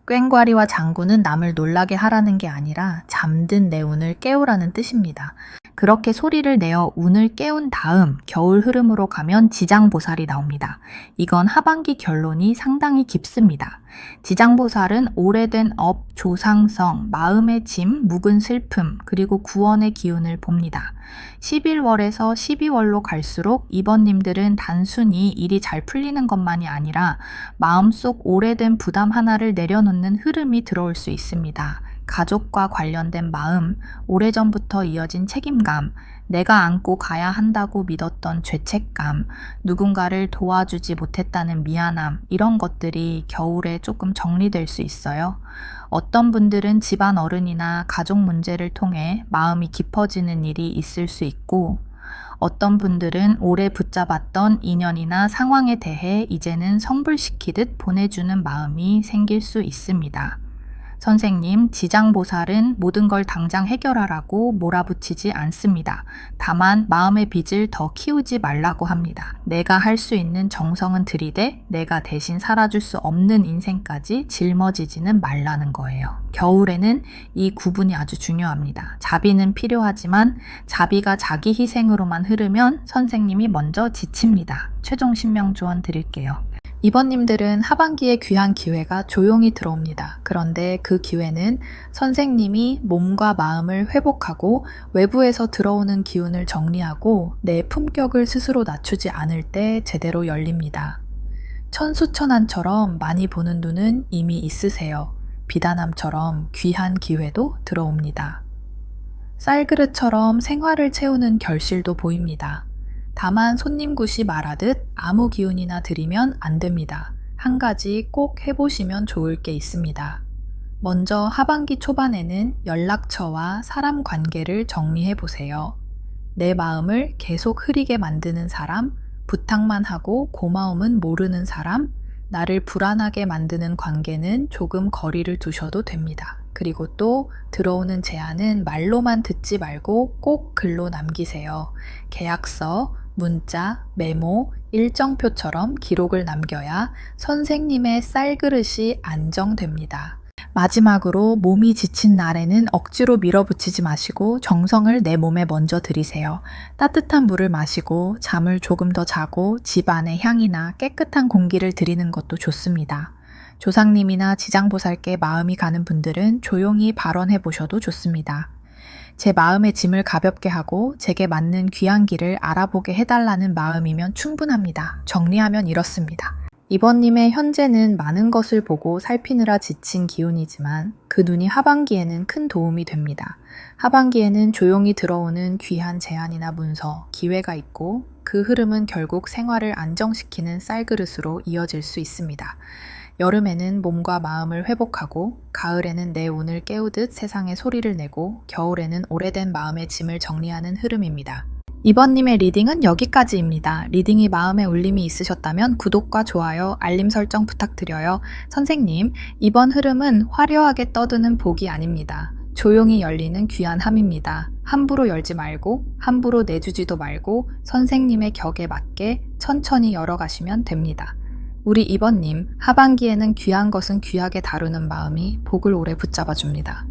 꽹과리와 장구는 남을 놀라게 하라는 게 아니라 잠든 내 운을 깨우라는 뜻입니다. 그렇게 소리를 내어 운을 깨운 다음 겨울 흐름으로 가면 지장보살이 나옵니다. 이건 하반기 결론이 상당히 깊습니다. 지장보살은 오래된 업, 조상성, 마음의 짐, 묵은 슬픔, 그리고 구원의 기운을 봅니다. 11월에서 12월로 갈수록 이번님들은 단순히 일이 잘 풀리는 것만이 아니라 마음속 오래된 부담 하나를 내려놓는 흐름이 들어올 수 있습니다. 가족과 관련된 마음, 오래전부터 이어진 책임감, 내가 안고 가야 한다고 믿었던 죄책감, 누군가를 도와주지 못했다는 미안함, 이런 것들이 겨울에 조금 정리될 수 있어요. 어떤 분들은 집안 어른이나 가족 문제를 통해 마음이 깊어지는 일이 있을 수 있고, 어떤 분들은 오래 붙잡았던 인연이나 상황에 대해 이제는 성불시키듯 보내주는 마음이 생길 수 있습니다. 선생님, 지장보살은 모든 걸 당장 해결하라고 몰아붙이지 않습니다. 다만 마음의 빚을 더 키우지 말라고 합니다. 내가 할 수 있는 정성은 들이되 내가 대신 살아줄 수 없는 인생까지 짊어지지는 말라는 거예요. 겨울에는 이 구분이 아주 중요합니다. 자비는 필요하지만 자비가 자기 희생으로만 흐르면 선생님이 먼저 지칩니다. 최종 신명 조언 드릴게요. 이번님들은 하반기에 귀한 기회가 조용히 들어옵니다. 그런데 그 기회는 선생님이 몸과 마음을 회복하고 외부에서 들어오는 기운을 정리하고 내 품격을 스스로 낮추지 않을 때 제대로 열립니다. 천수천안처럼 많이 보는 눈은 이미 있으세요. 비단함처럼 귀한 기회도 들어옵니다. 쌀그릇처럼 생활을 채우는 결실도 보입니다. 다만 손님굿이 말하듯 아무 기운이나 들이면 안 됩니다. 한 가지 꼭 해보시면 좋을 게 있습니다. 먼저 하반기 초반에는 연락처와 사람 관계를 정리해 보세요. 내 마음을 계속 흐리게 만드는 사람, 부탁만 하고 고마움은 모르는 사람, 나를 불안하게 만드는 관계는 조금 거리를 두셔도 됩니다. 그리고 또 들어오는 제안은 말로만 듣지 말고 꼭 글로 남기세요. 계약서, 문자, 메모, 일정표처럼 기록을 남겨야 선생님의 쌀그릇이 안정됩니다. 마지막으로 몸이 지친 날에는 억지로 밀어붙이지 마시고 정성을 내 몸에 먼저 들이세요. 따뜻한 물을 마시고 잠을 조금 더 자고 집 안의 향이나 깨끗한 공기를 들이는 것도 좋습니다. 조상님이나 지장보살께 마음이 가는 분들은 조용히 발언해 보셔도 좋습니다. 제 마음의 짐을 가볍게 하고 제게 맞는 귀한 길을 알아보게 해달라는 마음이면 충분합니다. 정리하면 이렇습니다. 이번님의 현재는 많은 것을 보고 살피느라 지친 기운이지만 그 눈이 하반기에는 큰 도움이 됩니다. 하반기에는 조용히 들어오는 귀한 제안이나 문서, 기회가 있고 그 흐름은 결국 생활을 안정시키는 쌀그릇으로 이어질 수 있습니다. 여름에는 몸과 마음을 회복하고 가을에는 내 운을 깨우듯 세상에 소리를 내고 겨울에는 오래된 마음의 짐을 정리하는 흐름입니다. 이번님의 리딩은 여기까지입니다. 리딩이 마음에 울림이 있으셨다면 구독과 좋아요, 알림 설정 부탁드려요. 선생님, 이번 흐름은 화려하게 떠드는 복이 아닙니다. 조용히 열리는 귀한 함입니다. 함부로 열지 말고 함부로 내주지도 말고 선생님의 격에 맞게 천천히 열어가시면 됩니다. 우리 이번님, 하반기에는 귀한 것은 귀하게 다루는 마음이 복을 오래 붙잡아줍니다.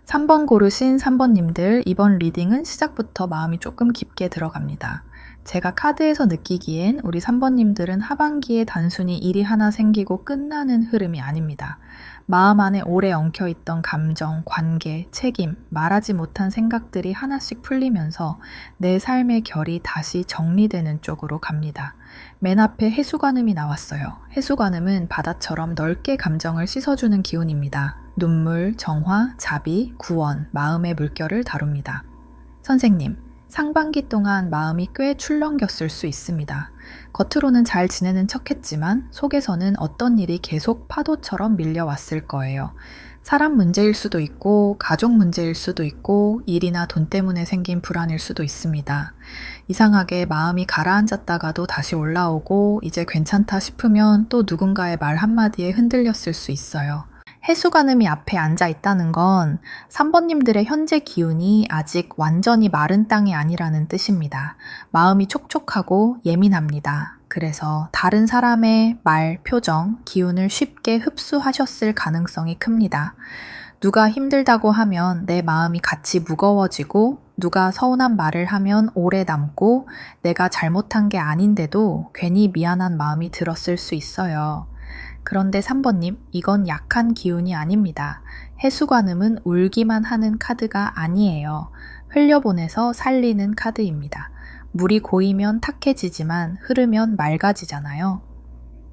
(3번) 고르신 3번님들, 이번 리딩은 시작부터 마음이 조금 깊게 들어갑니다. 제가 카드에서 느끼기엔 우리 3번님들은 하반기에 단순히 일이 하나 생기고 끝나는 흐름이 아닙니다. 마음 안에 오래 엉켜있던 감정, 관계, 책임, 말하지 못한 생각들이 하나씩 풀리면서 내 삶의 결이 다시 정리되는 쪽으로 갑니다. 맨 앞에 해수관음이 나왔어요. 해수관음은 바다처럼 넓게 감정을 씻어주는 기운입니다. 눈물, 정화, 자비, 구원, 마음의 물결을 다룹니다. 선생님, 상반기 동안 마음이 꽤 출렁겼을 수 있습니다. 겉으로는 잘 지내는 척했지만 속에서는 어떤 일이 계속 파도처럼 밀려왔을 거예요. 사람 문제일 수도 있고, 가족 문제일 수도 있고, 일이나 돈 때문에 생긴 불안일 수도 있습니다. 이상하게 마음이 가라앉았다가도 다시 올라오고, 이제 괜찮다 싶으면 또 누군가의 말 한마디에 흔들렸을 수 있어요. 해수관음이 앞에 앉아 있다는 건 3번님들의 현재 기운이 아직 완전히 마른 땅이 아니라는 뜻입니다. 마음이 촉촉하고 예민합니다. 그래서 다른 사람의 말, 표정, 기운을 쉽게 흡수하셨을 가능성이 큽니다. 누가 힘들다고 하면 내 마음이 같이 무거워지고, 누가 서운한 말을 하면 오래 남고, 내가 잘못한 게 아닌데도 괜히 미안한 마음이 들었을 수 있어요. 그런데 3번님, 이건 약한 기운이 아닙니다. 해수관음은 울기만 하는 카드가 아니에요. 흘려보내서 살리는 카드입니다. 물이 고이면 탁해지지만 흐르면 맑아지잖아요.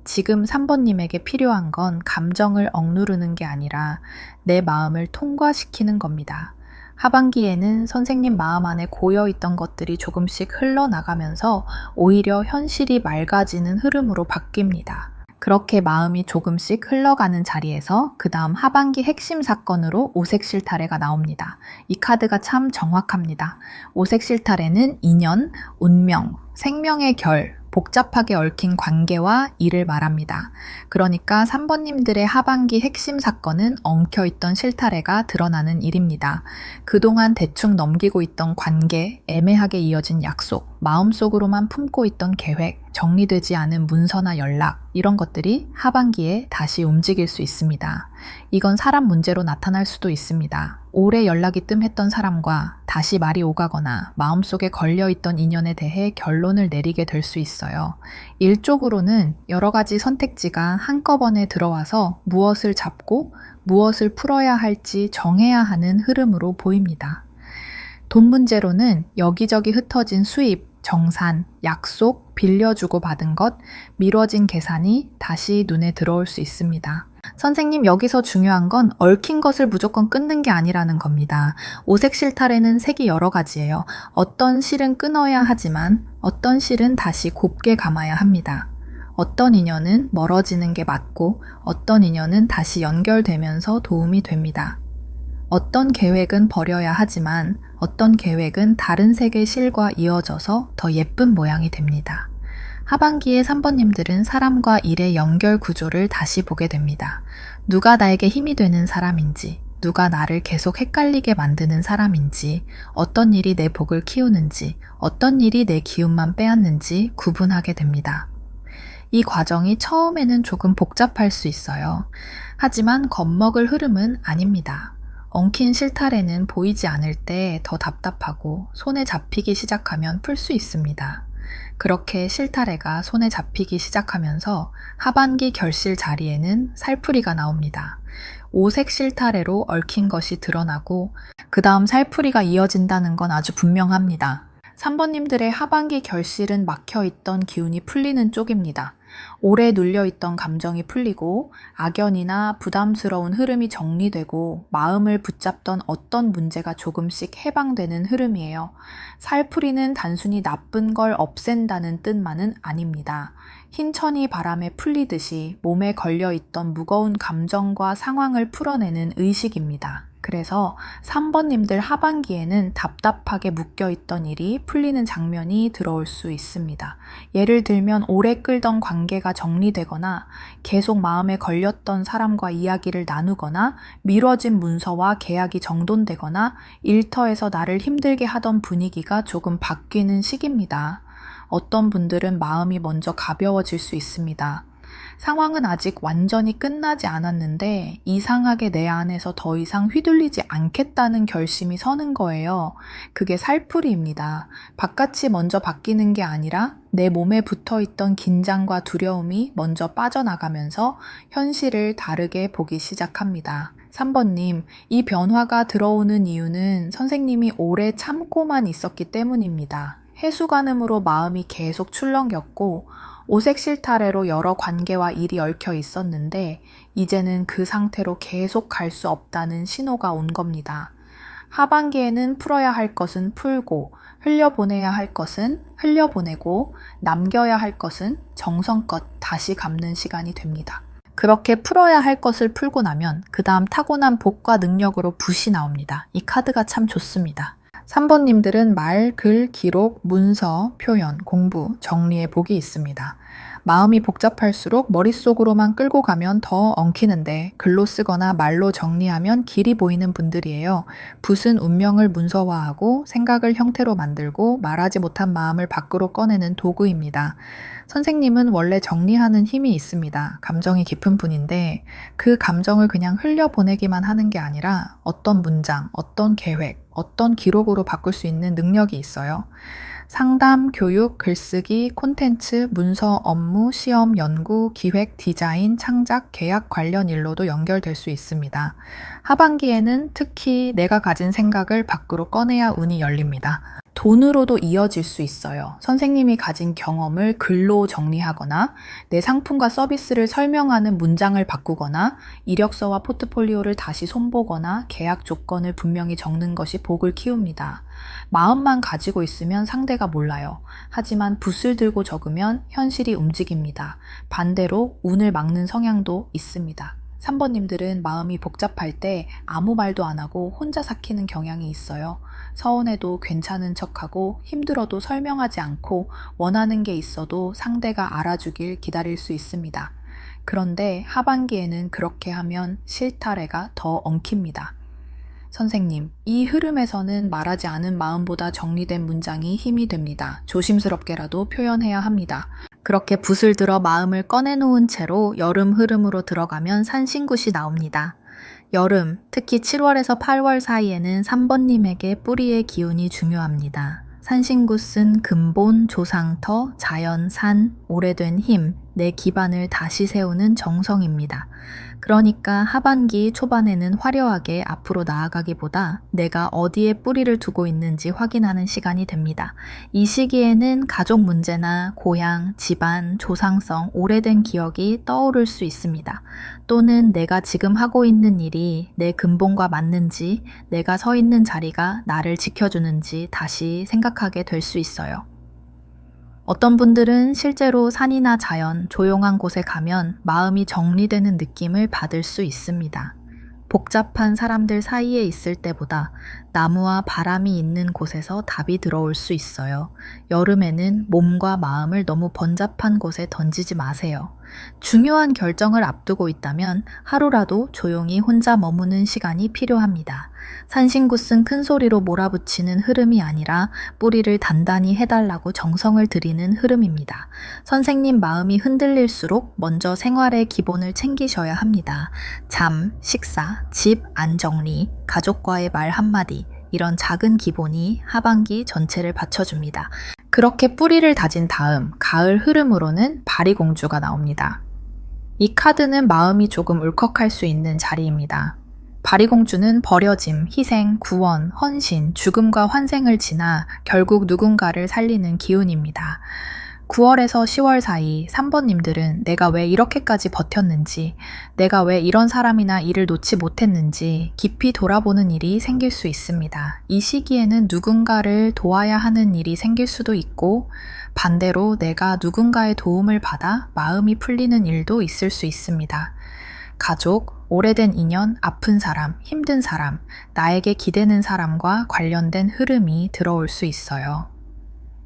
지금 3번님에게 필요한 건 감정을 억누르는 게 아니라 내 마음을 통과시키는 겁니다. 하반기에는 선생님 마음 안에 고여있던 것들이 조금씩 흘러나가면서 오히려 현실이 맑아지는 흐름으로 바뀝니다. 그렇게 마음이 조금씩 흘러가는 자리에서 그 다음 하반기 핵심 사건으로 오색 실타래가 나옵니다. 이 카드가 참 정확합니다. 오색 실타래는 인연, 운명, 생명의 결, 복잡하게 얽힌 관계와 일을 말합니다. 그러니까 3번님들의 하반기 핵심 사건은 엉켜있던 실타래가 드러나는 일입니다. 그동안 대충 넘기고 있던 관계, 애매하게 이어진 약속, 마음속으로만 품고 있던 계획, 정리되지 않은 문서나 연락, 이런 것들이 하반기에 다시 움직일 수 있습니다. 이건 사람 문제로 나타날 수도 있습니다. 오래 연락이 뜸했던 사람과 다시 말이 오가거나 마음속에 걸려있던 인연에 대해 결론을 내리게 될 수 있어요. 일 쪽으로는 여러 가지 선택지가 한꺼번에 들어와서 무엇을 잡고 무엇을 풀어야 할지 정해야 하는 흐름으로 보입니다. 돈 문제로는 여기저기 흩어진 수입, 정산, 약속, 빌려주고 받은 것, 미뤄진 계산이 다시 눈에 들어올 수 있습니다. 선생님, 여기서 중요한 건 얽힌 것을 무조건 끊는 게 아니라는 겁니다. 오색 실타래는 색이 여러 가지예요. 어떤 실은 끊어야 하지만 어떤 실은 다시 곱게 감아야 합니다. 어떤 인연은 멀어지는 게 맞고 어떤 인연은 다시 연결되면서 도움이 됩니다. 어떤 계획은 버려야 하지만 어떤 계획은 다른 색의 실과 이어져서 더 예쁜 모양이 됩니다. 하반기에 3번님들은 사람과 일의 연결 구조를 다시 보게 됩니다. 누가 나에게 힘이 되는 사람인지, 누가 나를 계속 헷갈리게 만드는 사람인지, 어떤 일이 내 복을 키우는지, 어떤 일이 내 기운만 빼앗는지 구분하게 됩니다. 이 과정이 처음에는 조금 복잡할 수 있어요. 하지만 겁먹을 흐름은 아닙니다. 엉킨 실타래는 보이지 않을 때 더 답답하고 손에 잡히기 시작하면 풀 수 있습니다. 그렇게 실타래가 손에 잡히기 시작하면서 하반기 결실 자리에는 살풀이가 나옵니다. 오색 실타래로 얽힌 것이 드러나고 그 다음 살풀이가 이어진다는 건 아주 분명합니다. 3번님들의 하반기 결실은 막혀있던 기운이 풀리는 쪽입니다. 오래 눌려있던 감정이 풀리고 악연이나 부담스러운 흐름이 정리되고 마음을 붙잡던 어떤 문제가 조금씩 해방되는 흐름이에요. 살풀이는 단순히 나쁜 걸 없앤다는 뜻만은 아닙니다. 흰 천이 바람에 풀리듯이 몸에 걸려있던 무거운 감정과 상황을 풀어내는 의식입니다. 그래서 3번님들 하반기에는 답답하게 묶여있던 일이 풀리는 장면이 들어올 수 있습니다. 예를 들면 오래 끌던 관계가 정리되거나 계속 마음에 걸렸던 사람과 이야기를 나누거나 미뤄진 문서와 계약이 정돈되거나 일터에서 나를 힘들게 하던 분위기가 조금 바뀌는 시기입니다. 어떤 분들은 마음이 먼저 가벼워질 수 있습니다. 상황은 아직 완전히 끝나지 않았는데 이상하게 내 안에서 더 이상 휘둘리지 않겠다는 결심이 서는 거예요. 그게 살풀이입니다. 바깥이 먼저 바뀌는 게 아니라 내 몸에 붙어있던 긴장과 두려움이 먼저 빠져나가면서 현실을 다르게 보기 시작합니다. 3번님, 이 변화가 들어오는 이유는 선생님이 오래 참고만 있었기 때문입니다. 해수관음으로 마음이 계속 출렁였고 오색 실타래로 여러 관계와 일이 얽혀 있었는데 이제는 그 상태로 계속 갈 수 없다는 신호가 온 겁니다. 하반기에는 풀어야 할 것은 풀고 흘려보내야 할 것은 흘려보내고 남겨야 할 것은 정성껏 다시 갚는 시간이 됩니다. 그렇게 풀어야 할 것을 풀고 나면 그 다음 타고난 복과 능력으로 붓이 나옵니다. 이 카드가 참 좋습니다. 3번님들은 말, 글, 기록, 문서, 표현, 공부, 정리의 복이 있습니다. 마음이 복잡할수록 머릿속으로만 끌고 가면 더 엉키는데 글로 쓰거나 말로 정리하면 길이 보이는 분들이에요. 붓은 운명을 문서화하고 생각을 형태로 만들고 말하지 못한 마음을 밖으로 꺼내는 도구입니다. 선생님은 원래 정리하는 힘이 있습니다. 감정이 깊은 분인데 그 감정을 그냥 흘려보내기만 하는 게 아니라 어떤 문장, 어떤 계획, 어떤 기록으로 바꿀 수 있는 능력이 있어요. 상담, 교육, 글쓰기, 콘텐츠, 문서, 업무, 시험, 연구, 기획, 디자인, 창작, 계약 관련 일로도 연결될 수 있습니다. 하반기에는 특히 내가 가진 생각을 밖으로 꺼내야 운이 열립니다. 돈으로도 이어질 수 있어요. 선생님이 가진 경험을 글로 정리하거나 내 상품과 서비스를 설명하는 문장을 바꾸거나 이력서와 포트폴리오를 다시 손보거나 계약 조건을 분명히 적는 것이 복을 키웁니다. 마음만 가지고 있으면 상대가 몰라요. 하지만 붓을 들고 적으면 현실이 움직입니다. 반대로 운을 막는 성향도 있습니다. 3번님들은 마음이 복잡할 때 아무 말도 안 하고 혼자 삭히는 경향이 있어요. 서운해도 괜찮은 척하고 힘들어도 설명하지 않고 원하는 게 있어도 상대가 알아주길 기다릴 수 있습니다. 그런데 하반기에는 그렇게 하면 실타래가 더 엉킵니다. 선생님, 이 흐름에서는 말하지 않은 마음보다 정리된 문장이 힘이 됩니다. 조심스럽게라도 표현해야 합니다. 그렇게 붓을 들어 마음을 꺼내놓은 채로 여름 흐름으로 들어가면 산신굿이 나옵니다. 여름, 특히 7월에서 8월 사이에는 3번님에게 뿌리의 기운이 중요합니다. 산신굿은 근본, 조상터, 자연, 산, 오래된 힘, 내 기반을 다시 세우는 정성입니다. 그러니까 하반기 초반에는 화려하게 앞으로 나아가기보다 내가 어디에 뿌리를 두고 있는지 확인하는 시간이 됩니다. 이 시기에는 가족 문제나 고향, 집안, 조상성, 오래된 기억이 떠오를 수 있습니다. 또는 내가 지금 하고 있는 일이 내 근본과 맞는지, 내가 서 있는 자리가 나를 지켜주는지 다시 생각하게 될 수 있어요. 어떤 분들은 실제로 산이나 자연, 조용한 곳에 가면 마음이 정리되는 느낌을 받을 수 있습니다. 복잡한 사람들 사이에 있을 때보다 나무와 바람이 있는 곳에서 답이 들어올 수 있어요. 여름에는 몸과 마음을 너무 번잡한 곳에 던지지 마세요. 중요한 결정을 앞두고 있다면 하루라도 조용히 혼자 머무는 시간이 필요합니다. 산신굿은 큰 소리로 몰아붙이는 흐름이 아니라 뿌리를 단단히 해달라고 정성을 들이는 흐름입니다. 선생님 마음이 흔들릴수록 먼저 생활의 기본을 챙기셔야 합니다. 잠, 식사, 집, 안정리, 가족과의 말 한마디, 이런 작은 기본이 하반기 전체를 받쳐줍니다. 그렇게 뿌리를 다진 다음 가을 흐름으로는 바리공주가 나옵니다. 이 카드는 마음이 조금 울컥할 수 있는 자리입니다. 바리공주는 버려짐, 희생, 구원, 헌신, 죽음과 환생을 지나 결국 누군가를 살리는 기운입니다. 9월에서 10월 사이 3번님들은 내가 왜 이렇게까지 버텼는지, 내가 왜 이런 사람이나 일을 놓지 못했는지 깊이 돌아보는 일이 생길 수 있습니다. 이 시기에는 누군가를 도와야 하는 일이 생길 수도 있고 반대로 내가 누군가의 도움을 받아 마음이 풀리는 일도 있을 수 있습니다. 가족, 오래된 인연, 아픈 사람, 힘든 사람, 나에게 기대는 사람과 관련된 흐름이 들어올 수 있어요.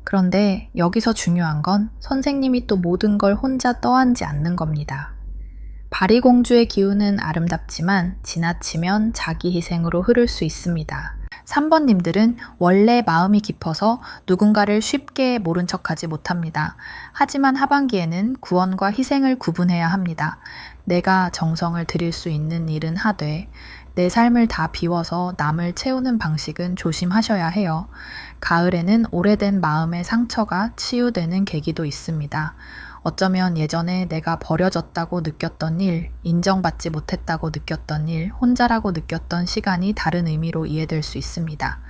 그런데 여기서 중요한 건 선생님이 또 모든 걸 혼자 떠안지 않는 겁니다. 바리공주의 기운은 아름답지만 지나치면 자기 희생으로 흐를 수 있습니다. 3번님들은 원래 마음이 깊어서 누군가를 쉽게 모른 척하지 못합니다. 하지만 하반기에는 구원과 희생을 구분해야 합니다. 내가 정성을 들일 수 있는 일은 하되 내 삶을 다 비워서 남을 채우는 방식은 조심하셔야 해요. 가을에는 오래된 마음의 상처가 치유되는 계기도 있습니다. 어쩌면 예전에 내가 버려졌다고 느꼈던 일, 인정받지 못했다고 느꼈던 일, 혼자라고 느꼈던 시간이 다른 의미로 이해될 수 있습니다.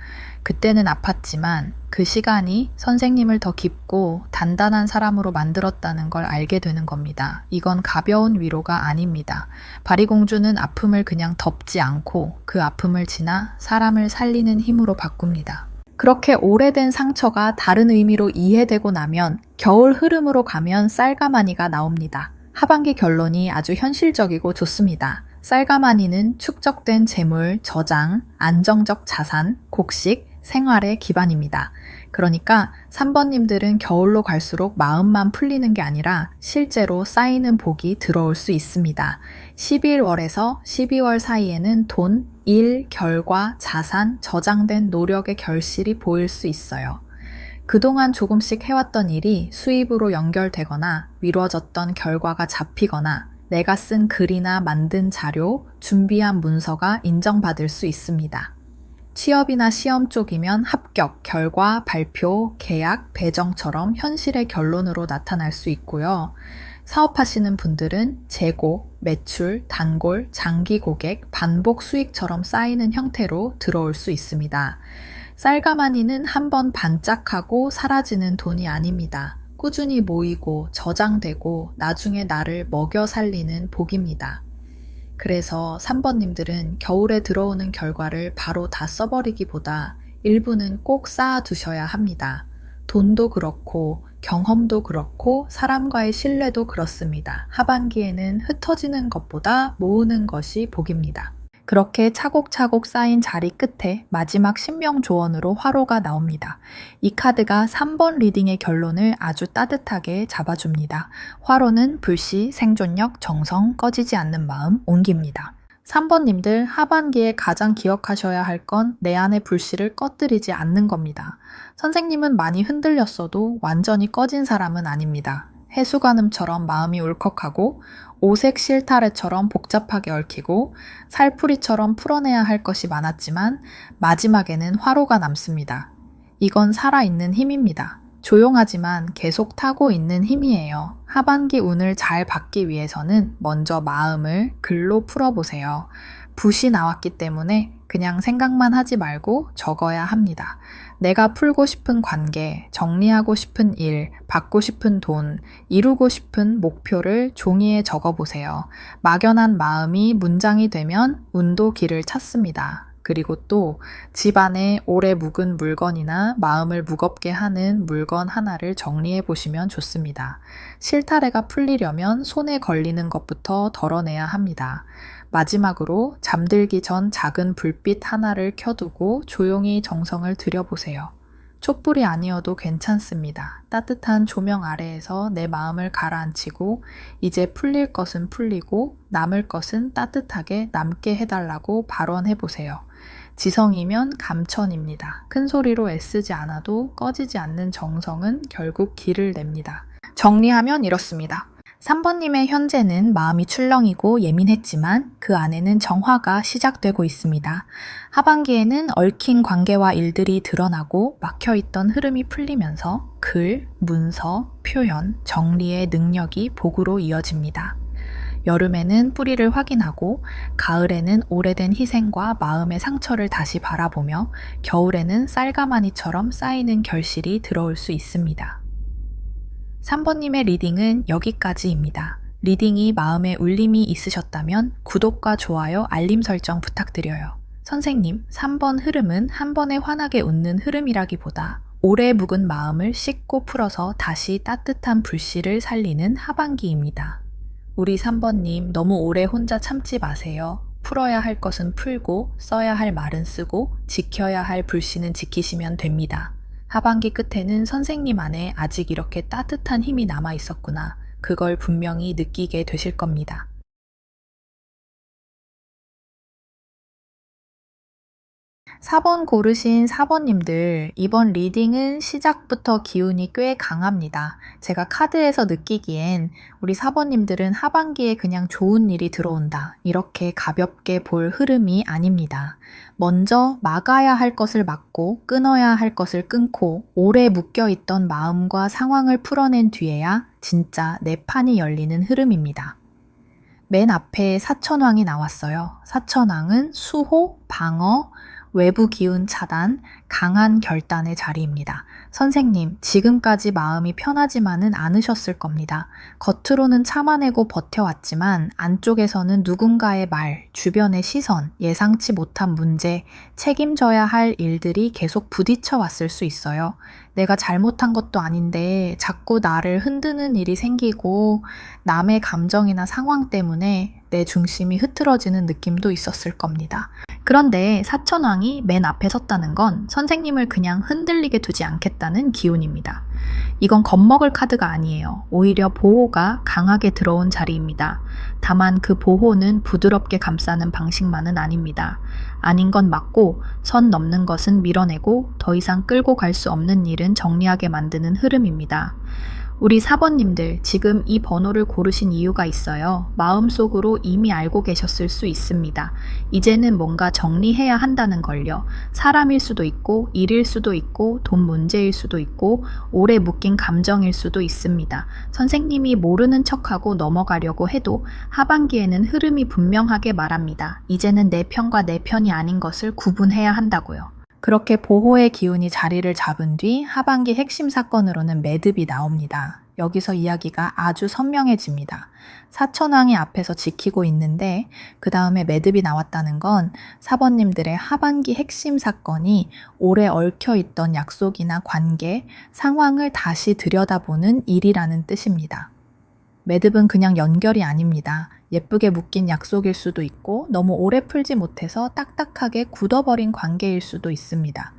그때는 아팠지만 그 시간이 선생님을 더 깊고 단단한 사람으로 만들었다는 걸 알게 되는 겁니다. 이건 가벼운 위로가 아닙니다. 바리공주는 아픔을 그냥 덮지 않고 그 아픔을 지나 사람을 살리는 힘으로 바꿉니다. 그렇게 오래된 상처가 다른 의미로 이해되고 나면 겨울 흐름으로 가면 쌀가마니가 나옵니다. 하반기 결론이 아주 현실적이고 좋습니다. 쌀가마니는 축적된 재물, 저장, 안정적 자산, 곡식, 생활의 기반입니다. 그러니까 3번님들은 겨울로 갈수록 마음만 풀리는 게 아니라 실제로 쌓이는 복이 들어올 수 있습니다. 11월에서 12월 사이에는 돈, 일, 결과, 자산, 저장된 노력의 결실이 보일 수 있어요. 그동안 조금씩 해왔던 일이 수입으로 연결되거나 미뤄졌던 결과가 잡히거나 내가 쓴 글이나 만든 자료, 준비한 문서가 인정받을 수 있습니다. 취업이나 시험 쪽이면 합격, 결과, 발표, 계약, 배정처럼 현실의 결론으로 나타날 수 있고요. 사업하시는 분들은 재고, 매출, 단골, 장기 고객, 반복 수익처럼 쌓이는 형태로 들어올 수 있습니다. 쌀가마니는 한번 반짝하고 사라지는 돈이 아닙니다. 꾸준히 모이고 저장되고 나중에 나를 먹여 살리는 복입니다. 그래서 3번님들은 겨울에 들어오는 결과를 바로 다 써버리기보다 일부는 꼭 쌓아두셔야 합니다. 돈도 그렇고 경험도 그렇고 사람과의 신뢰도 그렇습니다. 하반기에는 흩어지는 것보다 모으는 것이 복입니다. 그렇게 차곡차곡 쌓인 자리 끝에 마지막 신명조언으로 화로가 나옵니다. 이 카드가 3번 리딩의 결론을 아주 따뜻하게 잡아줍니다. 화로는 불씨, 생존력, 정성, 꺼지지 않는 마음, 온기입니다. 3번님들 하반기에 가장 기억하셔야 할 건 내 안의 불씨를 꺼뜨리지 않는 겁니다. 선생님은 많이 흔들렸어도 완전히 꺼진 사람은 아닙니다. 해수관음처럼 마음이 울컥하고 오색 실타래처럼 복잡하게 얽히고 살풀이처럼 풀어내야 할 것이 많았지만 마지막에는 화로가 남습니다. 이건 살아있는 힘입니다. 조용하지만 계속 타고 있는 힘이에요. 하반기 운을 잘 받기 위해서는 먼저 마음을 글로 풀어보세요. 붓이 나왔기 때문에 그냥 생각만 하지 말고 적어야 합니다. 내가 풀고 싶은 관계, 정리하고 싶은 일, 받고 싶은 돈, 이루고 싶은 목표를 종이에 적어보세요. 막연한 마음이 문장이 되면 운도 길을 찾습니다. 그리고 또 집안에 오래 묵은 물건이나 마음을 무겁게 하는 물건 하나를 정리해 보시면 좋습니다. 실타래가 풀리려면 손에 걸리는 것부터 덜어내야 합니다. 마지막으로 잠들기 전 작은 불빛 하나를 켜두고 조용히 정성을 들여보세요. 촛불이 아니어도 괜찮습니다. 따뜻한 조명 아래에서 내 마음을 가라앉히고 이제 풀릴 것은 풀리고 남을 것은 따뜻하게 남게 해달라고 발언해보세요. 지성이면 감천입니다. 큰 소리로 애쓰지 않아도 꺼지지 않는 정성은 결국 길을 냅니다. 정리하면 이렇습니다. 3번님의 현재는 마음이 출렁이고 예민했지만 그 안에는 정화가 시작되고 있습니다. 하반기에는 얽힌 관계와 일들이 드러나고 막혀있던 흐름이 풀리면서 글, 문서, 표현, 정리의 능력이 복으로 이어집니다. 여름에는 뿌리를 확인하고 가을에는 오래된 희생과 마음의 상처를 다시 바라보며 겨울에는 쌀가마니처럼 쌓이는 결실이 들어올 수 있습니다. 3번님의 리딩은 여기까지입니다. 리딩이 마음에 울림이 있으셨다면 구독과 좋아요, 알림 설정 부탁드려요. 선생님, 3번 흐름은 한 번에 환하게 웃는 흐름이라기보다 오래 묵은 마음을 씻고 풀어서 다시 따뜻한 불씨를 살리는 하반기입니다. 우리 3번님 너무 오래 혼자 참지 마세요. 풀어야 할 것은 풀고 써야 할 말은 쓰고 지켜야 할 불씨는 지키시면 됩니다. 하반기 끝에는 선생님 안에 아직 이렇게 따뜻한 힘이 남아 있었구나. 그걸 분명히 느끼게 되실 겁니다. 4번 고르신 4번님들, 이번 리딩은 시작부터 기운이 꽤 강합니다. 제가 카드에서 느끼기엔 우리 4번님들은 하반기에 그냥 좋은 일이 들어온다, 이렇게 가볍게 볼 흐름이 아닙니다. 먼저 막아야 할 것을 막고 끊어야 할 것을 끊고 오래 묶여있던 마음과 상황을 풀어낸 뒤에야 진짜 내 판이 열리는 흐름입니다. 맨 앞에 사천왕이 나왔어요. 사천왕은 수호, 방어, 외부 기운 차단, 강한 결단의 자리입니다. 선생님, 지금까지 마음이 편하지만은 않으셨을 겁니다. 겉으로는 참아내고 버텨왔지만 안쪽에서는 누군가의 말, 주변의 시선, 예상치 못한 문제, 책임져야 할 일들이 계속 부딪혀 왔을 수 있어요. 내가 잘못한 것도 아닌데 자꾸 나를 흔드는 일이 생기고 남의 감정이나 상황 때문에 내 중심이 흐트러지는 느낌도 있었을 겁니다. 그런데 사천왕이 맨 앞에 섰다는 건 선생님을 그냥 흔들리게 두지 않겠다는 기운입니다. 이건 겁먹을 카드가 아니에요. 오히려 보호가 강하게 들어온 자리입니다. 다만 그 보호는 부드럽게 감싸는 방식만은 아닙니다. 아닌 건 맞고 선 넘는 것은 밀어내고 더 이상 끌고 갈 수 없는 일은 정리하게 만드는 흐름입니다. 우리 4번님들 지금 이 번호를 고르신 이유가 있어요. 마음속으로 이미 알고 계셨을 수 있습니다. 이제는 뭔가 정리해야 한다는 걸요. 사람일 수도 있고 일일 수도 있고 돈 문제일 수도 있고 오래 묶인 감정일 수도 있습니다. 선생님이 모르는 척하고 넘어가려고 해도 하반기에는 흐름이 분명하게 말합니다. 이제는 내 편과 내 편이 아닌 것을 구분해야 한다고요. 그렇게 보호의 기운이 자리를 잡은 뒤 하반기 핵심 사건으로는 매듭이 나옵니다. 여기서 이야기가 아주 선명해집니다. 사천왕이 앞에서 지키고 있는데 그 다음에 매듭이 나왔다는 건 4번님들의 하반기 핵심 사건이 오래 얽혀있던 약속이나 관계, 상황을 다시 들여다보는 일이라는 뜻입니다. 매듭은 그냥 연결이 아닙니다. 예쁘게 묶인 약속일 수도 있고 너무 오래 풀지 못해서 딱딱하게 굳어버린 관계일 수도 있습니다.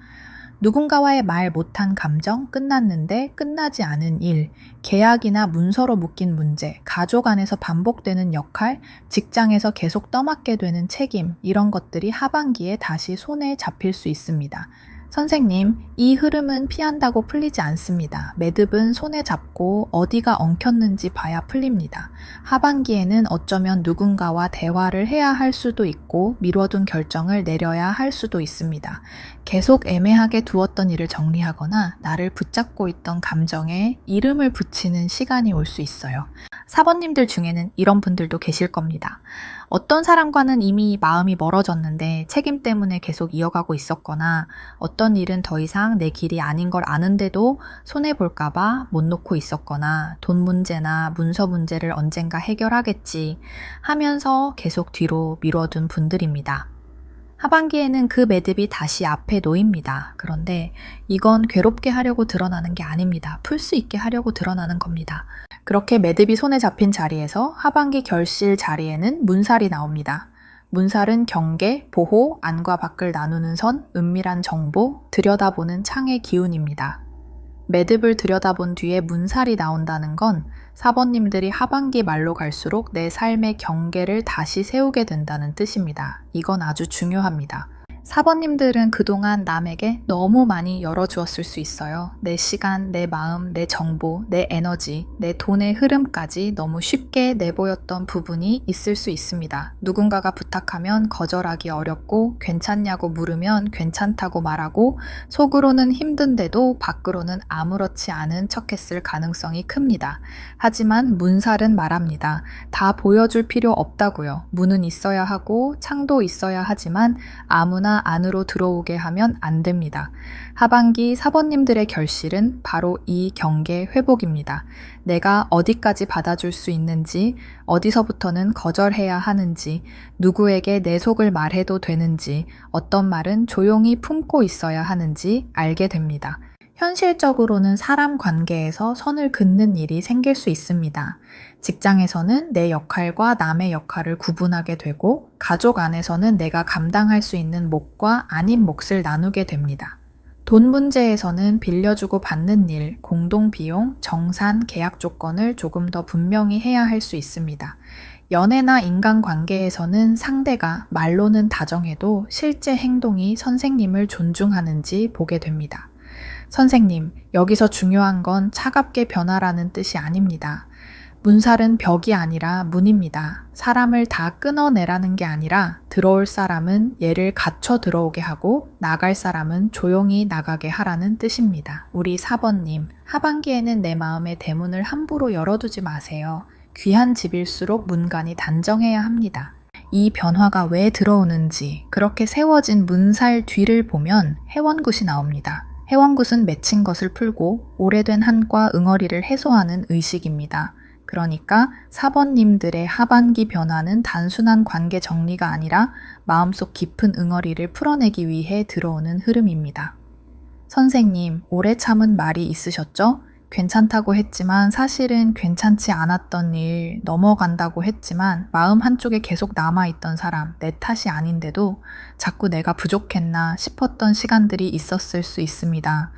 누군가와의 말 못한 감정, 끝났는데 끝나지 않은 일, 계약이나 문서로 묶인 문제, 가족 안에서 반복되는 역할, 직장에서 계속 떠맡게 되는 책임, 이런 것들이 하반기에 다시 손에 잡힐 수 있습니다. 선생님, 이 흐름은 피한다고 풀리지 않습니다. 매듭은 손에 잡고 어디가 엉켰는지 봐야 풀립니다. 하반기에는 어쩌면 누군가와 대화를 해야 할 수도 있고 미뤄둔 결정을 내려야 할 수도 있습니다. 계속 애매하게 두었던 일을 정리하거나 나를 붙잡고 있던 감정에 이름을 붙이는 시간이 올 수 있어요. 4번님들 중에는 이런 분들도 계실 겁니다. 어떤 사람과는 이미 마음이 멀어졌는데 책임 때문에 계속 이어가고 있었거나 어떤 일은 더 이상 내 길이 아닌 걸 아는데도 손해볼까봐 못 놓고 있었거나 돈 문제나 문서 문제를 언젠가 해결하겠지 하면서 계속 뒤로 미뤄둔 분들입니다. 하반기에는 그 매듭이 다시 앞에 놓입니다. 그런데 이건 괴롭게 하려고 드러나는 게 아닙니다. 풀 수 있게 하려고 드러나는 겁니다. 그렇게 매듭이 손에 잡힌 자리에서 하반기 결실 자리에는 문살이 나옵니다. 문살은 경계, 보호, 안과 밖을 나누는 선, 은밀한 정보, 들여다보는 창의 기운입니다. 매듭을 들여다본 뒤에 문살이 나온다는 건 4번님들이 하반기 말로 갈수록 내 삶의 경계를 다시 세우게 된다는 뜻입니다. 이건 아주 중요합니다. 4번님들은 그동안 남에게 너무 많이 열어주었을 수 있어요. 내 시간, 내 마음, 내 정보, 내 에너지, 내 돈의 흐름까지 너무 쉽게 내보였던 부분이 있을 수 있습니다. 누군가가 부탁하면 거절하기 어렵고 괜찮냐고 물으면 괜찮다고 말하고 속으로는 힘든데도 밖으로는 아무렇지 않은 척했을 가능성이 큽니다. 하지만 문살은 말합니다. 다 보여줄 필요 없다고요. 문은 있어야 하고 창도 있어야 하지만 아무나 안으로 들어오게 하면 안 됩니다. 하반기 4번님들의 결실은 바로 이 경계 회복입니다. 내가 어디까지 받아줄 수 있는지, 어디서부터는 거절해야 하는지, 누구에게 내 속을 말해도 되는지, 어떤 말은 조용히 품고 있어야 하는지 알게 됩니다. 현실적으로는 사람 관계에서 선을 긋는 일이 생길 수 있습니다. 직장에서는 내 역할과 남의 역할을 구분하게 되고 가족 안에서는 내가 감당할 수 있는 몫과 아닌 몫을 나누게 됩니다. 돈 문제에서는 빌려주고 받는 일, 공동비용, 정산, 계약 조건을 조금 더 분명히 해야 할 수 있습니다. 연애나 인간관계에서는 상대가 말로는 다정해도 실제 행동이 선생님을 존중하는지 보게 됩니다. 선생님, 여기서 중요한 건 차갑게 변하라는 뜻이 아닙니다. 문살은 벽이 아니라 문입니다. 사람을 다 끊어내라는 게 아니라 들어올 사람은 얘를 갖춰 들어오게 하고 나갈 사람은 조용히 나가게 하라는 뜻입니다. 우리 4번님, 하반기에는 내 마음의 대문을 함부로 열어두지 마세요. 귀한 집일수록 문간이 단정해야 합니다. 이 변화가 왜 들어오는지 그렇게 세워진 문살 뒤를 보면 해원굿이 나옵니다. 해원굿은 맺힌 것을 풀고 오래된 한과 응어리를 해소하는 의식입니다. 그러니까 4번님들의 하반기 변화는 단순한 관계 정리가 아니라 마음속 깊은 응어리를 풀어내기 위해 들어오는 흐름입니다. 선생님, 오래 참은 말이 있으셨죠? 괜찮다고 했지만 사실은 괜찮지 않았던 일, 넘어간다고 했지만 마음 한쪽에 계속 남아있던 사람, 내 탓이 아닌데도 자꾸 내가 부족했나 싶었던 시간들이 있었을 수 있습니다.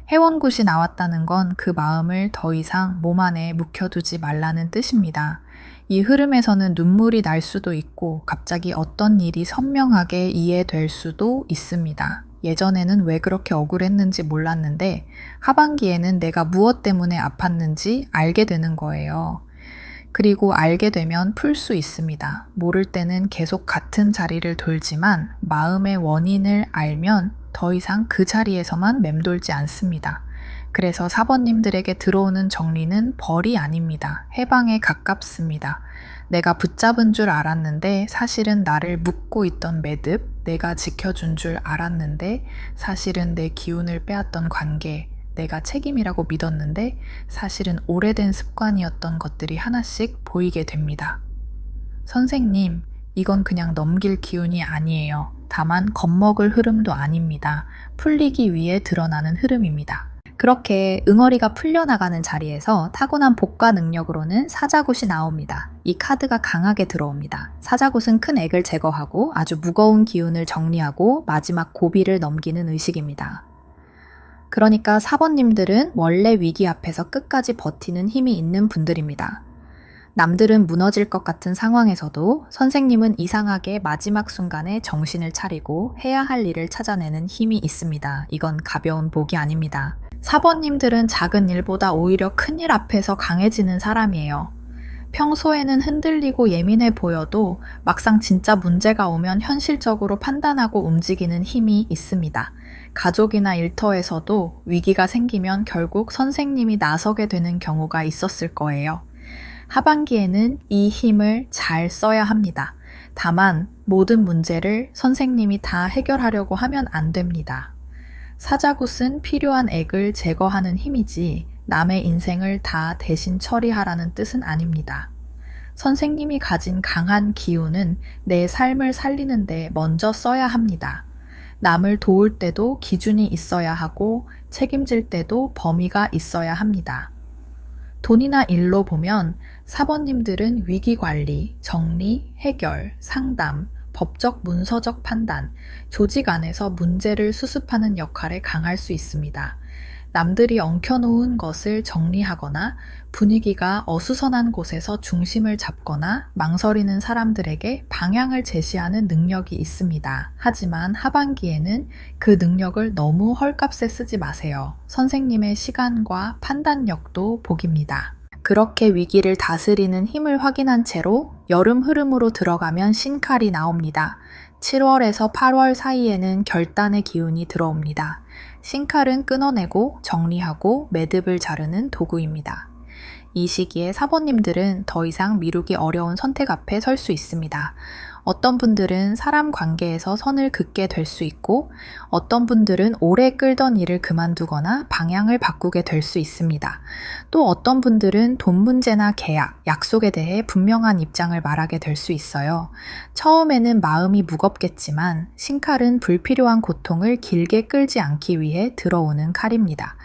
해원굿이 나왔다는 건 그 마음을 더 이상 몸 안에 묵혀두지 말라는 뜻입니다. 이 흐름에서는 눈물이 날 수도 있고 갑자기 어떤 일이 선명하게 이해될 수도 있습니다. 예전에는 왜 그렇게 억울했는지 몰랐는데 하반기에는 내가 무엇 때문에 아팠는지 알게 되는 거예요. 그리고 알게 되면 풀 수 있습니다. 모를 때는 계속 같은 자리를 돌지만 마음의 원인을 알면 더 이상 그 자리에서만 맴돌지 않습니다. 그래서 4번님들에게 들어오는 정리는 벌이 아닙니다. 해방에 가깝습니다. 내가 붙잡은 줄 알았는데 사실은 나를 묶고 있던 매듭, 내가 지켜준 줄 알았는데 사실은 내 기운을 빼앗던 관계, 내가 책임이라고 믿었는데 사실은 오래된 습관이었던 것들이 하나씩 보이게 됩니다. 선생님, 이건 그냥 넘길 기운이 아니에요. 다만 겁먹을 흐름도 아닙니다. 풀리기 위해 드러나는 흐름입니다. 그렇게 응어리가 풀려나가는 자리에서 타고난 복과 능력으로는 사자굿이 나옵니다. 이 카드가 강하게 들어옵니다. 사자굿은 큰 액을 제거하고 아주 무거운 기운을 정리하고 마지막 고비를 넘기는 의식입니다. 그러니까 4번님들은 원래 위기 앞에서 끝까지 버티는 힘이 있는 분들입니다. 남들은 무너질 것 같은 상황에서도 선생님은 이상하게 마지막 순간에 정신을 차리고 해야 할 일을 찾아내는 힘이 있습니다. 이건 가벼운 복이 아닙니다. 4번님들은 작은 일보다 오히려 큰 일 앞에서 강해지는 사람이에요. 평소에는 흔들리고 예민해 보여도 막상 진짜 문제가 오면 현실적으로 판단하고 움직이는 힘이 있습니다. 가족이나 일터에서도 위기가 생기면 결국 선생님이 나서게 되는 경우가 있었을 거예요. 하반기에는 이 힘을 잘 써야 합니다. 다만 모든 문제를 선생님이 다 해결하려고 하면 안 됩니다. 사자굿은 필요한 액을 제거하는 힘이지 남의 인생을 다 대신 처리하라는 뜻은 아닙니다. 선생님이 가진 강한 기운은 내 삶을 살리는데 먼저 써야 합니다. 남을 도울 때도 기준이 있어야 하고 책임질 때도 범위가 있어야 합니다. 돈이나 일로 보면 4번님들은 위기관리, 정리, 해결, 상담, 법적 문서적 판단, 조직 안에서 문제를 수습하는 역할에 강할 수 있습니다. 남들이 엉켜놓은 것을 정리하거나 분위기가 어수선한 곳에서 중심을 잡거나 망설이는 사람들에게 방향을 제시하는 능력이 있습니다. 하지만 하반기에는 그 능력을 너무 헐값에 쓰지 마세요. 선생님의 시간과 판단력도 복입니다. 그렇게 위기를 다스리는 힘을 확인한 채로 여름 흐름으로 들어가면 신칼이 나옵니다. 7월에서 8월 사이에는 결단의 기운이 들어옵니다. 신칼은 끊어내고 정리하고 매듭을 자르는 도구입니다. 이 시기에 4번님들은 더 이상 미루기 어려운 선택 앞에 설 수 있습니다. 어떤 분들은 사람 관계에서 선을 긋게 될 수 있고 어떤 분들은 오래 끌던 일을 그만두거나 방향을 바꾸게 될 수 있습니다. 또 어떤 분들은 돈 문제나 계약, 약속에 대해 분명한 입장을 말하게 될 수 있어요. 처음에는 마음이 무겁겠지만 신칼은 불필요한 고통을 길게 끌지 않기 위해 들어오는 칼입니다.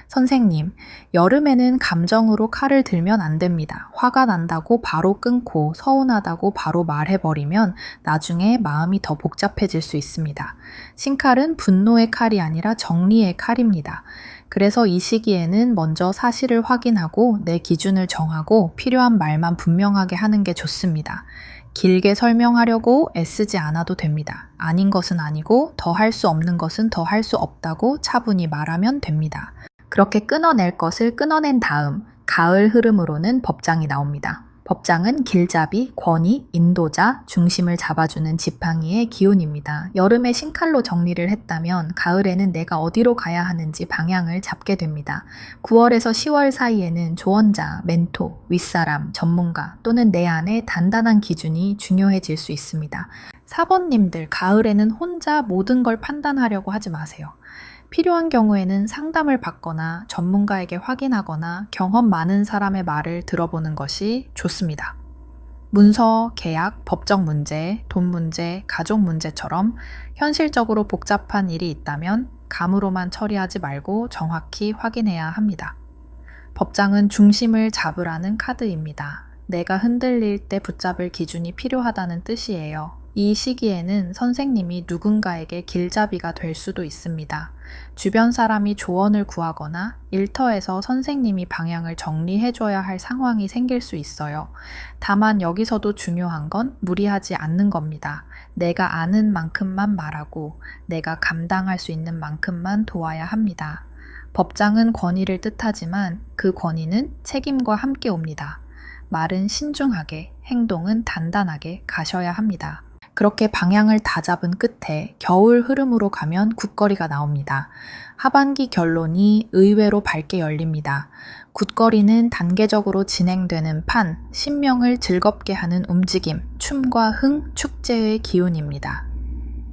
선생님, 여름에는 감정으로 칼을 들면 안 됩니다. 화가 난다고 바로 끊고 서운하다고 바로 말해버리면 나중에 마음이 더 복잡해질 수 있습니다. 신칼은 분노의 칼이 아니라 정리의 칼입니다. 그래서 이 시기에는 먼저 사실을 확인하고 내 기준을 정하고 필요한 말만 분명하게 하는 게 좋습니다. 길게 설명하려고 애쓰지 않아도 됩니다. 아닌 것은 아니고 더 할 수 없는 것은 더 할 수 없다고 차분히 말하면 됩니다. 그렇게 끊어낼 것을 끊어낸 다음 가을 흐름으로는 법장이 나옵니다. 법장은 길잡이, 권위, 인도자, 중심을 잡아주는 지팡이의 기운입니다. 여름에 신칼로 정리를 했다면 가을에는 내가 어디로 가야 하는지 방향을 잡게 됩니다. 9월에서 10월 사이에는 조언자, 멘토, 윗사람, 전문가 또는 내 안에 단단한 기준이 중요해질 수 있습니다. 4번님들, 가을에는 혼자 모든 걸 판단하려고 하지 마세요. 필요한 경우에는 상담을 받거나 전문가에게 확인하거나 경험 많은 사람의 말을 들어보는 것이 좋습니다. 문서, 계약, 법적 문제, 돈 문제, 가족 문제처럼 현실적으로 복잡한 일이 있다면 감으로만 처리하지 말고 정확히 확인해야 합니다. 법장은 중심을 잡으라는 카드입니다. 내가 흔들릴 때 붙잡을 기준이 필요하다는 뜻이에요. 이 시기에는 선생님이 누군가에게 길잡이가 될 수도 있습니다. 주변 사람이 조언을 구하거나 일터에서 선생님이 방향을 정리해줘야 할 상황이 생길 수 있어요. 다만 여기서도 중요한 건 무리하지 않는 겁니다. 내가 아는 만큼만 말하고 내가 감당할 수 있는 만큼만 도와야 합니다. 법장은 권위를 뜻하지만 그 권위는 책임과 함께 옵니다. 말은 신중하게, 행동은 단단하게 가셔야 합니다. 그렇게 방향을 다 잡은 끝에 겨울 흐름으로 가면 굳거리가 나옵니다. 하반기 결론이 의외로 밝게 열립니다. 굳거리는 단계적으로 진행되는 판, 신명을 즐겁게 하는 움직임, 춤과 흥, 축제의 기운입니다.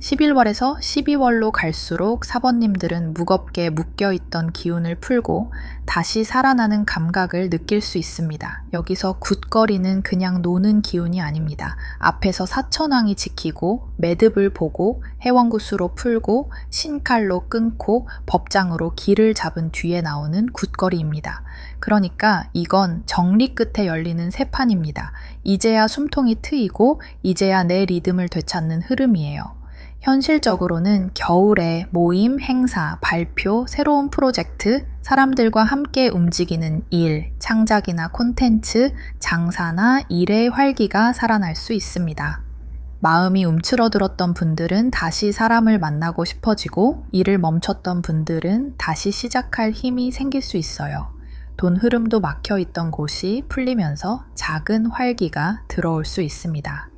11월에서 12월로 갈수록 사번님들은 무겁게 묶여있던 기운을 풀고 다시 살아나는 감각을 느낄 수 있습니다. 여기서 굳거리는 그냥 노는 기운이 아닙니다. 앞에서 사천왕이 지키고 매듭을 보고 해원구수로 풀고 신칼로 끊고 법장으로 길을 잡은 뒤에 나오는 굳거리입니다. 그러니까 이건 정리 끝에 열리는 새 판입니다. 이제야 숨통이 트이고 이제야 내 리듬을 되찾는 흐름이에요. 현실적으로는 겨울에 모임, 행사, 발표, 새로운 프로젝트, 사람들과 함께 움직이는 일, 창작이나 콘텐츠, 장사나 일의 활기가 살아날 수 있습니다. 마음이 움츠러들었던 분들은 다시 사람을 만나고 싶어지고 일을 멈췄던 분들은 다시 시작할 힘이 생길 수 있어요. 돈 흐름도 막혀있던 곳이 풀리면서 작은 활기가 들어올 수 있습니다.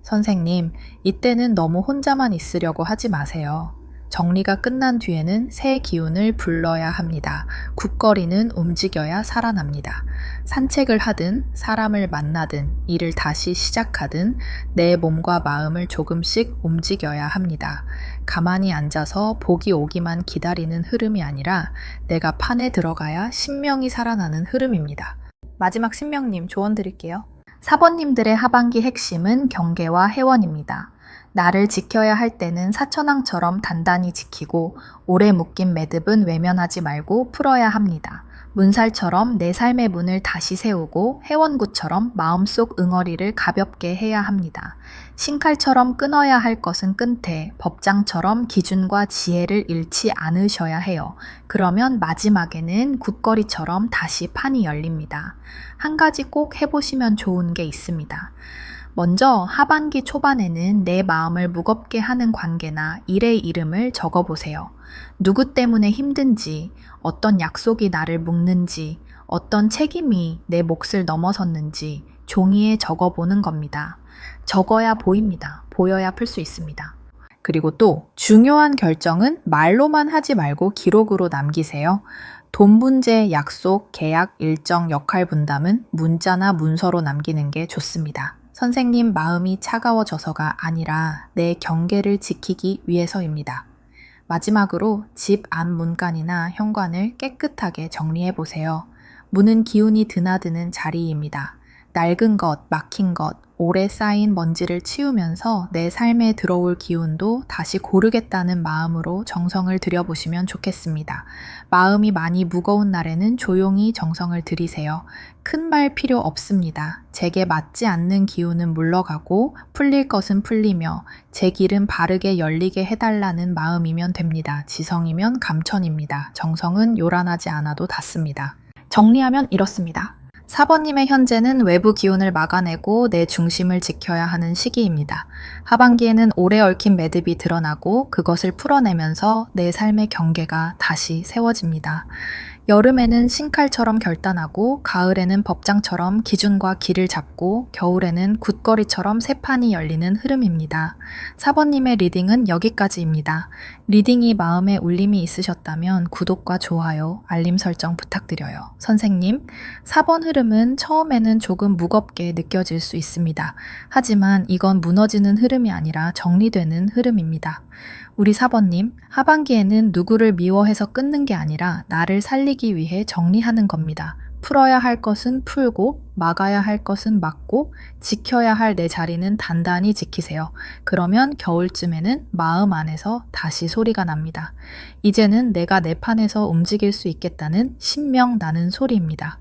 선생님, 이때는 너무 혼자만 있으려고 하지 마세요. 정리가 끝난 뒤에는 새 기운을 불러야 합니다. 굳거리는 움직여야 살아납니다. 산책을 하든 사람을 만나든 일을 다시 시작하든 내 몸과 마음을 조금씩 움직여야 합니다. 가만히 앉아서 복이 오기만 기다리는 흐름이 아니라 내가 판에 들어가야 신명이 살아나는 흐름입니다. 마지막 신명님 조언 드릴게요. 4번님들의 하반기 핵심은 경계와 해원입니다. 나를 지켜야 할 때는 사천왕처럼 단단히 지키고 오래 묶인 매듭은 외면하지 말고 풀어야 합니다. 문살처럼 내 삶의 문을 다시 세우고 해원구처럼 마음속 응어리를 가볍게 해야 합니다. 신칼처럼 끊어야 할 것은 끊되 법장처럼 기준과 지혜를 잃지 않으셔야 해요. 그러면 마지막에는 굳거리처럼 다시 판이 열립니다. 한 가지 꼭 해보시면 좋은 게 있습니다. 먼저 하반기 초반에는 내 마음을 무겁게 하는 관계나 일의 이름을 적어보세요. 누구 때문에 힘든지, 어떤 약속이 나를 묶는지, 어떤 책임이 내 몫을 넘어섰는지 종이에 적어보는 겁니다. 적어야 보입니다. 보여야 풀 수 있습니다. 그리고 또 중요한 결정은 말로만 하지 말고 기록으로 남기세요. 돈 문제, 약속, 계약, 일정, 역할 분담은 문자나 문서로 남기는 게 좋습니다. 선생님 마음이 차가워져서가 아니라 내 경계를 지키기 위해서입니다. 마지막으로 집 안 문간이나 현관을 깨끗하게 정리해 보세요. 문은 기운이 드나드는 자리입니다. 낡은 것, 막힌 것, 오래 쌓인 먼지를 치우면서 내 삶에 들어올 기운도 다시 고르겠다는 마음으로 정성을 들여보시면 좋겠습니다. 마음이 많이 무거운 날에는 조용히 정성을 들이세요. 큰 말 필요 없습니다. 제게 맞지 않는 기운은 물러가고 풀릴 것은 풀리며 제 길은 바르게 열리게 해달라는 마음이면 됩니다. 지성이면 감천입니다. 정성은 요란하지 않아도 닿습니다. 정리하면 이렇습니다. 4번님의 현재는 외부 기운을 막아내고 내 중심을 지켜야 하는 시기입니다. 하반기에는 오래 얽힌 매듭이 드러나고 그것을 풀어내면서 내 삶의 경계가 다시 세워집니다. 여름에는 신칼처럼 결단하고, 가을에는 법장처럼 기준과 길을 잡고, 겨울에는 굿거리처럼 새 판이 열리는 흐름입니다. 4번님의 리딩은 여기까지입니다. 리딩이 마음에 울림이 있으셨다면 구독과 좋아요, 알림 설정 부탁드려요. 선생님, 4번 흐름은 처음에는 조금 무겁게 느껴질 수 있습니다. 하지만 이건 무너지는 흐름이 아니라 정리되는 흐름입니다. 우리 4번님, 하반기에는 누구를 미워해서 끊는 게 아니라 나를 살리기 위해 정리하는 겁니다. 풀어야 할 것은 풀고, 막아야 할 것은 막고, 지켜야 할 내 자리는 단단히 지키세요. 그러면 겨울쯤에는 마음 안에서 다시 소리가 납니다. 이제는 내가 내 판에서 움직일 수 있겠다는 신명 나는 소리입니다.